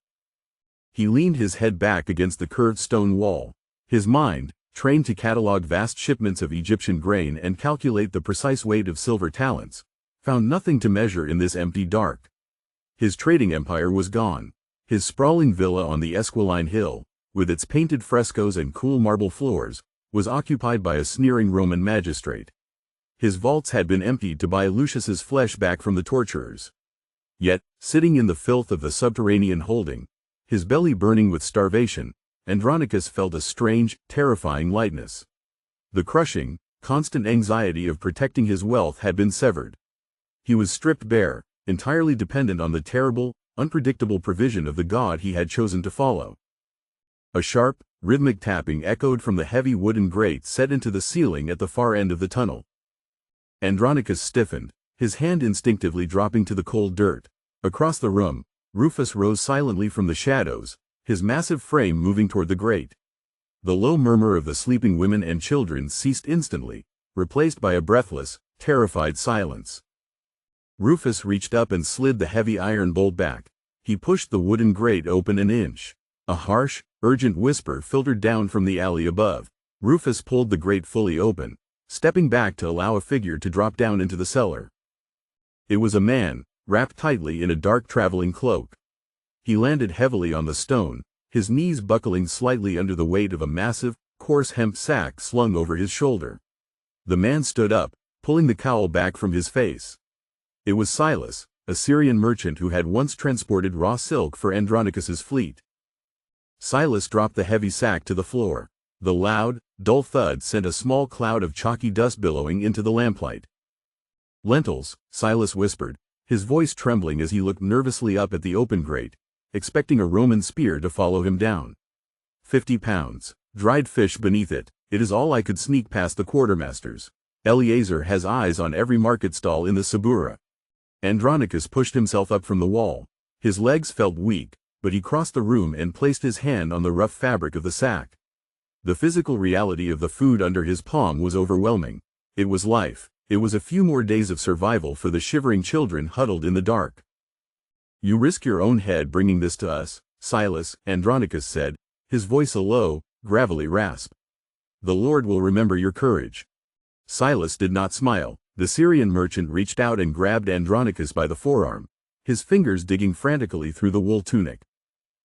He leaned his head back against the curved stone wall, his mind, trained to catalog vast shipments of Egyptian grain and calculate the precise weight of silver talents, found nothing to measure in this empty dark. His trading empire was gone. His sprawling villa on the Esquiline Hill, with its painted frescoes and cool marble floors, was occupied by a sneering Roman magistrate. His vaults had been emptied to buy Lucius's flesh back from the torturers. Yet, sitting in the filth of the subterranean holding, his belly burning with starvation, Andronicus felt a strange, terrifying lightness. The crushing, constant anxiety of protecting his wealth had been severed. He was stripped bare, entirely dependent on the terrible, unpredictable provision of the God he had chosen to follow. A sharp, rhythmic tapping echoed from the heavy wooden grate set into the ceiling at the far end of the tunnel. Andronicus stiffened, his hand instinctively dropping to the cold dirt. Across the room, Rufus rose silently from the shadows, his massive frame moving toward the grate. The low murmur of the sleeping women and children ceased instantly, replaced by a breathless, terrified silence. Rufus reached up and slid the heavy iron bolt back. He pushed the wooden grate open an inch. A harsh, urgent whisper filtered down from the alley above. Rufus pulled the grate fully open, stepping back to allow a figure to drop down into the cellar. It was a man, wrapped tightly in a dark traveling cloak. He landed heavily on the stone, his knees buckling slightly under the weight of a massive, coarse hemp sack slung over his shoulder. The man stood up, pulling the cowl back from his face. It was Silas, a Syrian merchant who had once transported raw silk for Andronicus's fleet. Silas dropped the heavy sack to the floor. The loud, dull thud sent a small cloud of chalky dust billowing into the lamplight. "Lentils," Silas whispered, his voice trembling as he looked nervously up at the open grate, expecting a Roman spear to follow him down. 50 pounds. Dried fish beneath it. It is all I could sneak past the quartermasters. Eleazar has eyes on every market stall in the Subura. Andronicus pushed himself up from the wall. His legs felt weak, but he crossed the room and placed his hand on the rough fabric of the sack. The physical reality of the food under his palm was overwhelming. It was life. It was a few more days of survival for the shivering children huddled in the dark. "You risk your own head bringing this to us, Silas," Andronicus said, his voice a low, gravelly rasp. "The Lord will remember your courage." Silas did not smile. The Syrian merchant reached out and grabbed Andronicus by the forearm. his fingers digging frantically through the wool tunic.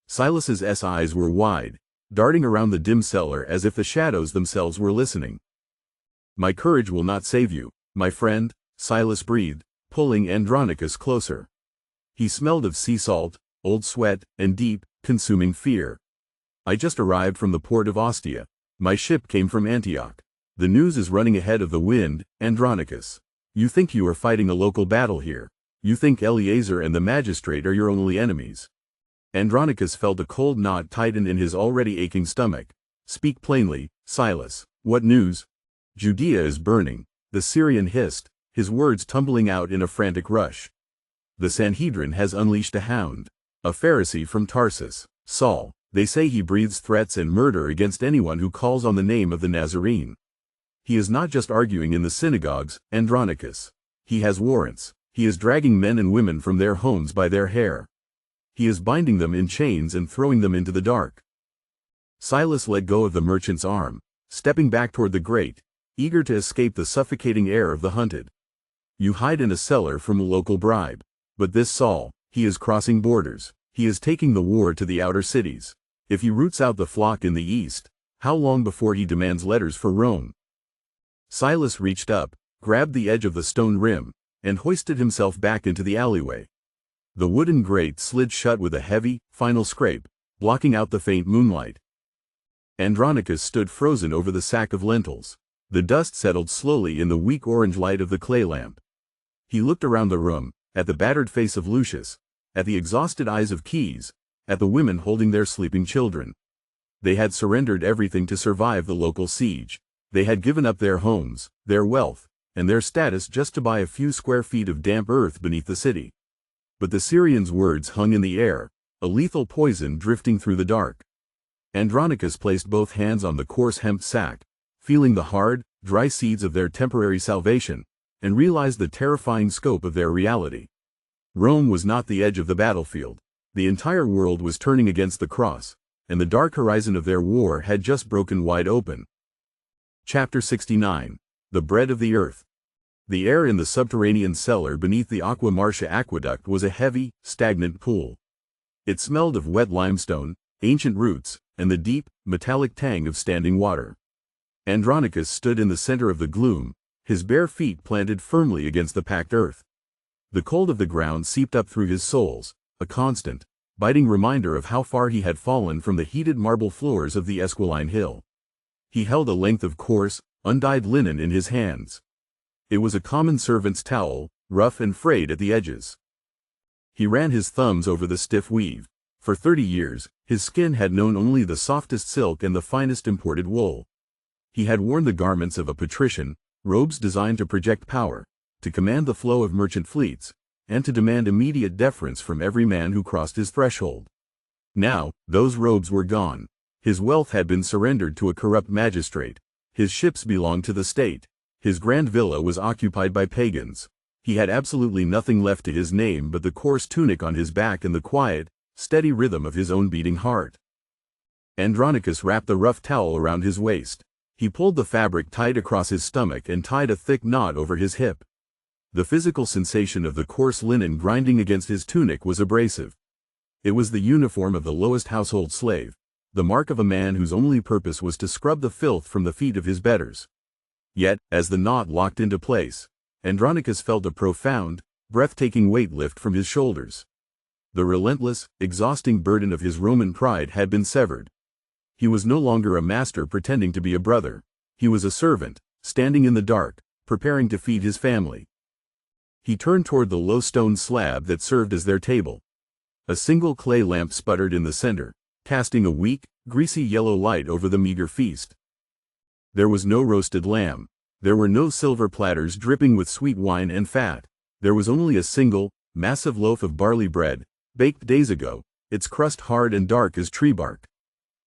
Silas's eyes were wide, darting around the dim cellar as if the shadows themselves were listening. "My courage will not save you, my friend," Silas breathed, pulling Andronicus closer. He smelled of sea salt, old sweat, and deep, consuming fear. "I just arrived from the port of Ostia. My ship came from Antioch. The news is running ahead of the wind, Andronicus. You think you are fighting a local battle here. You think Eleazar and the magistrate are your only enemies." Andronicus felt a cold knot tighten in his already aching stomach. "Speak plainly, Silas. What news?" "Judea is burning," the Syrian hissed, his words tumbling out in a frantic rush. "The Sanhedrin has unleashed a hound, a Pharisee from Tarsus, Saul. They say he breathes threats and murder against anyone who calls on the name of the Nazarene. He is not just arguing in the synagogues, Andronicus. He has warrants. He is dragging men and women from their homes by their hair. He is binding them in chains and throwing them into the dark." Silas let go of the merchant's arm, stepping back toward the grate, eager to escape the suffocating air of the hunted. "You hide in a cellar from a local bribe. But this Saul, he is crossing borders. He is taking the war to the outer cities. If he roots out the flock in the east, how long before he demands letters for Rome?" Silas reached up, grabbed the edge of the stone rim, and hoisted himself back into the alleyway. The wooden grate slid shut with a heavy, final scrape, blocking out the faint moonlight. Andronicus stood frozen over the sack of lentils. The dust settled slowly in the weak orange light of the clay lamp. He looked around the room, at the battered face of Lucius, at the exhausted eyes of Keys, at the women holding their sleeping children. They had surrendered everything to survive the local siege. They had given up their homes, their wealth, and their status just to buy a few square feet of damp earth beneath the city. But the Syrian's words hung in the air, a lethal poison drifting through the dark. Andronicus placed both hands on the coarse hemp sack, feeling the hard, dry seeds of their temporary salvation, and realized the terrifying scope of their reality. Rome was not the edge of the battlefield. The entire world was turning against the cross, and the dark horizon of their war had just broken wide open. Chapter 69. The Bread of the Earth. The air in the subterranean cellar beneath the Aqua Marcia aqueduct was a heavy, stagnant pool. It smelled of wet limestone, ancient roots, and the deep, metallic tang of standing water. Andronicus stood in the center of the gloom, his bare feet planted firmly against the packed earth. The cold of the ground seeped up through his soles, a constant, biting reminder of how far he had fallen from the heated marble floors of the Esquiline Hill. He held a length of coarse, undyed linen in his hands. It was a common servant's towel, rough and frayed at the edges. He ran his thumbs over the stiff weave. For 30 years, his skin had known only the softest silk and the finest imported wool. He had worn the garments of a patrician, robes designed to project power, to command the flow of merchant fleets, and to demand immediate deference from every man who crossed his threshold. Now, those robes were gone. His wealth had been surrendered to a corrupt magistrate. His ships belonged to the state. His grand villa was occupied by pagans. He had absolutely nothing left to his name but the coarse tunic on his back and the quiet, steady rhythm of his own beating heart. Andronicus wrapped the rough towel around his waist. He pulled the fabric tight across his stomach and tied a thick knot over his hip. The physical sensation of the coarse linen grinding against his tunic was abrasive. It was the uniform of the lowest household slave, the mark of a man whose only purpose was to scrub the filth from the feet of his betters. Yet, as the knot locked into place, Andronicus felt a profound, breathtaking weight lift from his shoulders. The relentless, exhausting burden of his Roman pride had been severed. He was no longer a master pretending to be a brother. He was a servant, standing in the dark, preparing to feed his family. He turned toward the low stone slab that served as their table. A single clay lamp sputtered in the center, casting a weak, greasy yellow light over the meager feast. There was no roasted lamb. There were no silver platters dripping with sweet wine and fat. There was only a single, massive loaf of barley bread, baked days ago, its crust hard and dark as tree bark.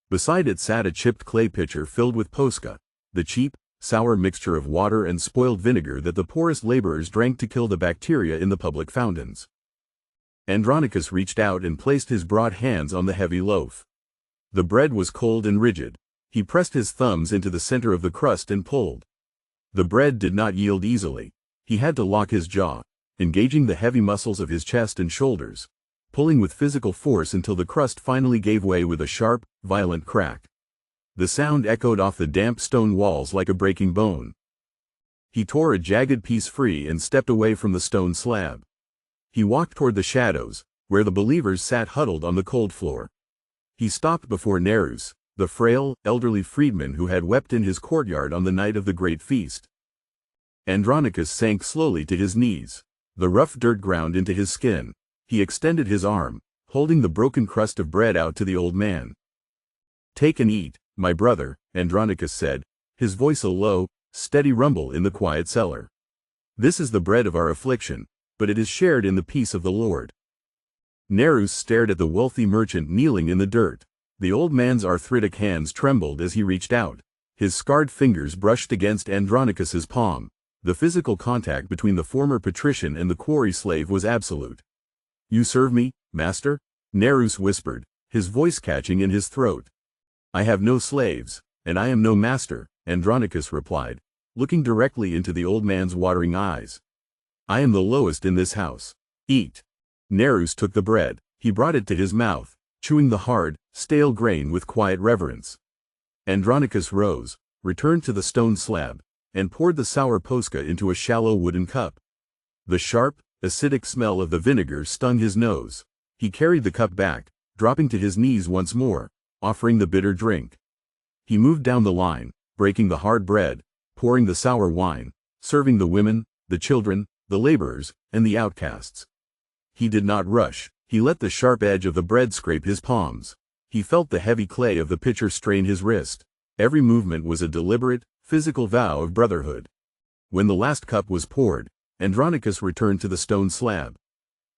Beside it sat a chipped clay pitcher filled with posca, the cheap, sour mixture of water and spoiled vinegar that the poorest laborers drank to kill the bacteria in the public fountains. Andronicus reached out and placed his broad hands on the heavy loaf. The bread was cold and rigid. He pressed his thumbs into the center of the crust and pulled. The bread did not yield easily. He had to lock his jaw. engaging the heavy muscles of his chest and shoulders, pulling with physical force until the crust finally gave way with a sharp, violent crack. The sound echoed off the damp stone walls like a breaking bone. He tore a jagged piece free and stepped away from the stone slab. He walked toward the shadows, where the believers sat huddled on the cold floor. He stopped before Nerus, the frail, elderly freedman who had wept in his courtyard on the night of the great feast. Andronicus sank slowly to his knees. The rough dirt ground into his skin. He extended his arm, holding the broken crust of bread out to the old man. "Take and eat, my brother," Andronicus said, his voice a low, steady rumble in the quiet cellar. "This is the bread of our affliction, but it is shared in the peace of the Lord." Nerus stared at the wealthy merchant kneeling in the dirt. The old man's arthritic hands trembled as he reached out. His scarred fingers brushed against Andronicus's palm. The physical contact between the former patrician and the quarry slave was absolute. "You serve me, master?" Nerus whispered, his voice catching in his throat. "I have no slaves, and I am no master," Andronicus replied, looking directly into the old man's watering eyes. "I am the lowest in this house. Eat." Nerus took the bread. He brought it to his mouth, chewing the hard, stale grain with quiet reverence. Andronicus rose, returned to the stone slab, and poured the sour posca into a shallow wooden cup. The sharp, acidic smell of the vinegar stung his nose. He carried the cup back, dropping to his knees once more, offering the bitter drink. He moved down the line, breaking the hard bread, pouring the sour wine, serving the women, the children, the laborers, and the outcasts. He did not rush. He let the sharp edge of the bread scrape his palms. He felt the heavy clay of the pitcher strain his wrist. Every movement was a deliberate, physical vow of brotherhood. When the last cup was poured, Andronicus returned to the stone slab.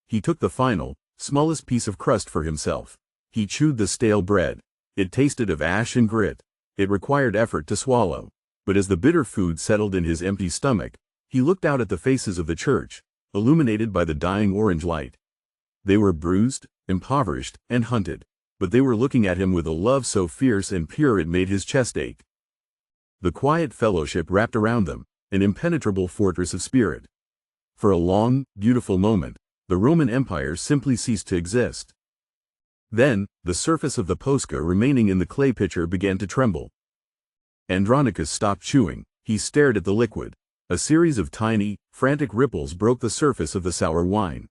He took the final, smallest piece of crust for himself. He chewed the stale bread. It tasted of ash and grit. It required effort to swallow. But as the bitter food settled in his empty stomach, he looked out at the faces of the church, illuminated by the dying orange light. They were bruised, impoverished, and hunted, but they were looking at him with a love so fierce and pure it made his chest ache. The quiet fellowship wrapped around them, an impenetrable fortress of spirit. For a long, beautiful moment, the Roman Empire simply ceased to exist. Then, the surface of the posca remaining in the clay pitcher began to tremble. Andronicus stopped chewing. He stared at the liquid. A series of tiny, frantic ripples broke the surface of the sour wine.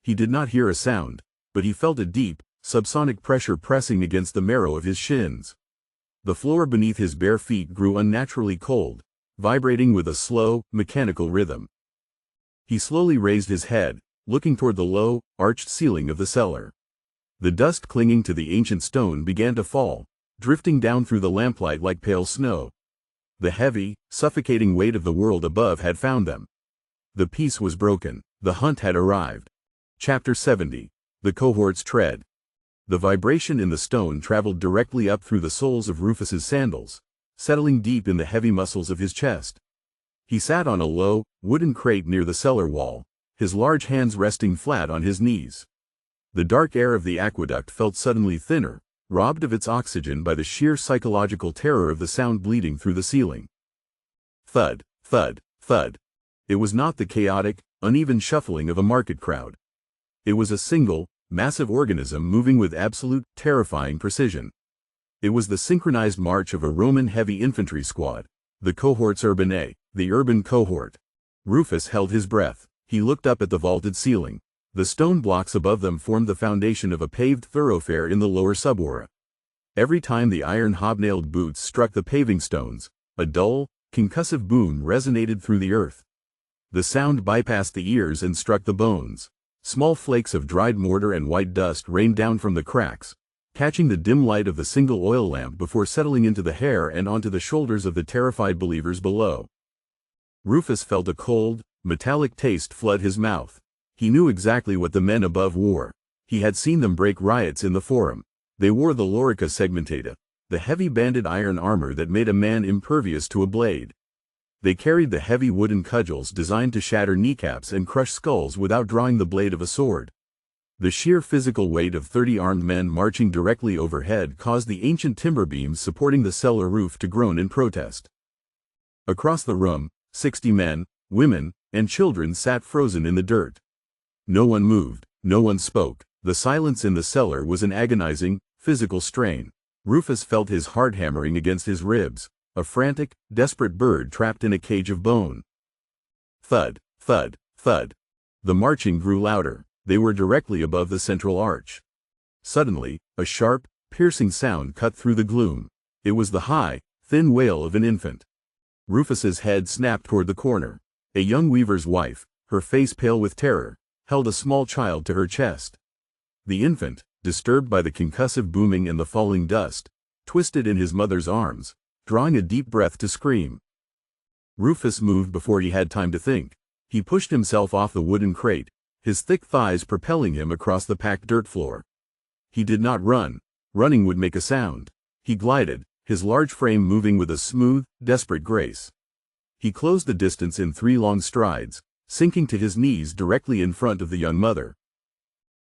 He did not hear a sound, but he felt a deep, subsonic pressure pressing against the marrow of his shins. The floor beneath his bare feet grew unnaturally cold, vibrating with a slow, mechanical rhythm. He slowly raised his head, looking toward the low, arched ceiling of the cellar. The dust clinging to the ancient stone began to fall, drifting down through the lamplight like pale snow. The heavy, suffocating weight of the world above had found them. The peace was broken. The hunt had arrived. Chapter 70. The Cohort's Tread. The vibration in the stone traveled directly up through the soles of Rufus's sandals, settling deep in the heavy muscles of his chest. He sat on a low, wooden crate near the cellar wall, his large hands resting flat on his knees. The dark air of the aqueduct felt suddenly thinner, robbed of its oxygen by the sheer psychological terror of the sound bleeding through the ceiling. Thud, thud, thud. It was not the chaotic, uneven shuffling of a market crowd. It was a single, massive organism moving with absolute, terrifying precision. It was the synchronized march of a Roman heavy infantry squad, the cohorts urbanae, the urban cohort. Rufus held his breath. He looked up at the vaulted ceiling. The stone blocks above them formed the foundation of a paved thoroughfare in the lower suborah. Every time the iron hobnailed boots struck the paving stones, a dull, concussive boom resonated through the earth. The sound bypassed the ears and struck the bones. Small flakes of dried mortar and white dust rained down from the cracks, catching the dim light of the single oil lamp before settling into the hair and onto the shoulders of the terrified believers below. Rufus felt a cold, metallic taste flood his mouth. He knew exactly what the men above wore. He had seen them break riots in the Forum. They wore the lorica segmentata, the heavy banded iron armor that made a man impervious to a blade. They carried the heavy wooden cudgels designed to shatter kneecaps and crush skulls without drawing the blade of a sword. The sheer physical weight of 30 armed men marching directly overhead caused the ancient timber beams supporting the cellar roof to groan in protest. Across the room, 60 men, women, and children sat frozen in the dirt. No one moved, no one spoke. The silence in the cellar was an agonizing, physical strain. Rufus felt his heart hammering against his ribs, a frantic, desperate bird trapped in a cage of bone. Thud, thud, thud. The marching grew louder. They were directly above the central arch. Suddenly, a sharp, piercing sound cut through the gloom. It was the high, thin wail of an infant. Rufus's head snapped toward the corner. A young weaver's wife, her face pale with terror, held a small child to her chest. The infant, disturbed by the concussive booming and the falling dust, twisted in his mother's arms, drawing a deep breath to scream. Rufus moved before he had time to think. He pushed himself off the wooden crate, his thick thighs propelling him across the packed dirt floor. He did not run. Running would make a sound. He glided, his large frame moving with a smooth, desperate grace. He closed the distance in 3 long strides, sinking to his knees directly in front of the young mother.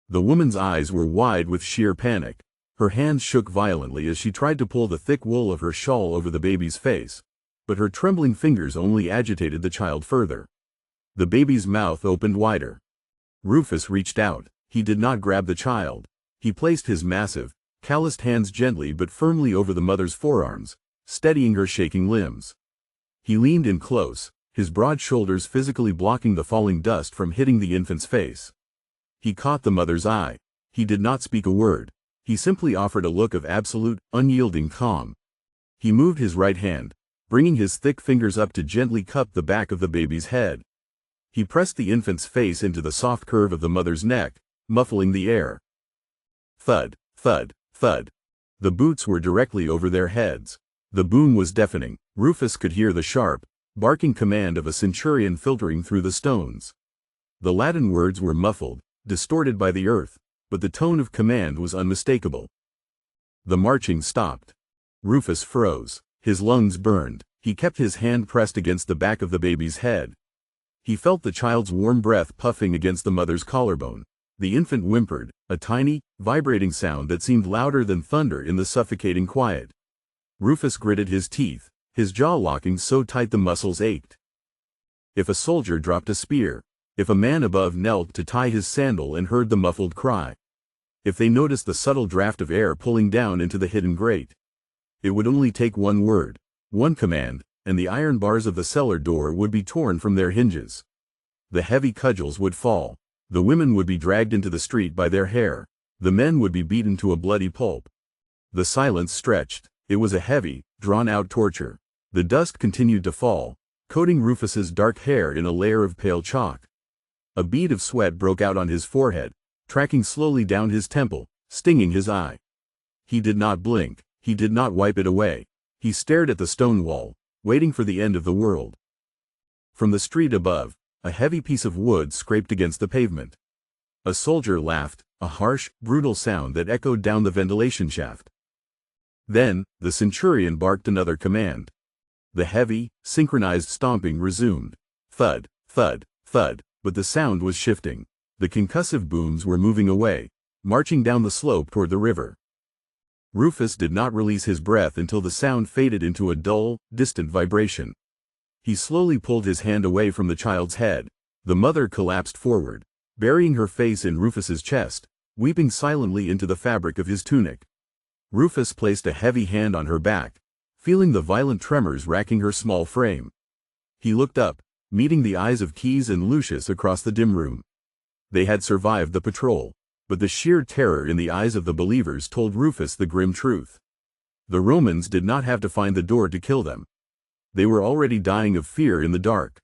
The woman's eyes were wide with sheer panic. Her hands shook violently as she tried to pull the thick wool of her shawl over the baby's face, but her trembling fingers only agitated the child further. The baby's mouth opened wider. Rufus reached out. He did not grab the child. He placed his massive, calloused hands gently but firmly over the mother's forearms, steadying her shaking limbs. He leaned in close, his broad shoulders physically blocking the falling dust from hitting the infant's face. He caught the mother's eye. He did not speak a word. He simply offered a look of absolute, unyielding calm. He moved his right hand, bringing his thick fingers up to gently cup the back of the baby's head. He pressed the infant's face into the soft curve of the mother's neck, muffling the air. Thud, thud, thud. The boots were directly over their heads. The boom was deafening. Rufus could hear the sharp, barking command of a centurion filtering through the stones. The Latin words were muffled, distorted by the earth, but the tone of command was unmistakable. The marching stopped. Rufus froze. His lungs burned. He kept his hand pressed against the back of the baby's head. He felt the child's warm breath puffing against the mother's collarbone. The infant whimpered, a tiny, vibrating sound that seemed louder than thunder in the suffocating quiet. Rufus gritted his teeth, his jaw locking so tight the muscles ached. If a soldier dropped a spear, if a man above knelt to tie his sandal and heard the muffled cry, if they noticed the subtle draft of air pulling down into the hidden grate, it would only take one word, one command, and the iron bars of the cellar door would be torn from their hinges. The heavy cudgels would fall. The women would be dragged into the street by their hair. The men would be beaten to a bloody pulp. The silence stretched. It was a heavy, drawn-out torture. The dust continued to fall, coating Rufus's dark hair in a layer of pale chalk. A bead of sweat broke out on his forehead, tracking slowly down his temple, stinging his eye. He did not blink. He did not wipe it away. He stared at the stone wall, waiting for the end of the world. From the street above, a heavy piece of wood scraped against the pavement. A soldier laughed, a harsh, brutal sound that echoed down the ventilation shaft. Then, the centurion barked another command. The heavy, synchronized stomping resumed. Thud, thud, thud, but the sound was shifting. The concussive booms were moving away, marching down the slope toward the river. Rufus did not release his breath until the sound faded into a dull, distant vibration. He slowly pulled his hand away from the child's head. The mother collapsed forward, burying her face in Rufus's chest, weeping silently into the fabric of his tunic. Rufus placed a heavy hand on her back, feeling the violent tremors racking her small frame. He looked up, meeting the eyes of Keyes and Lucius across the dim room. They had survived the patrol, but the sheer terror in the eyes of the believers told Rufus the grim truth. The Romans did not have to find the door to kill them. They were already dying of fear in the dark.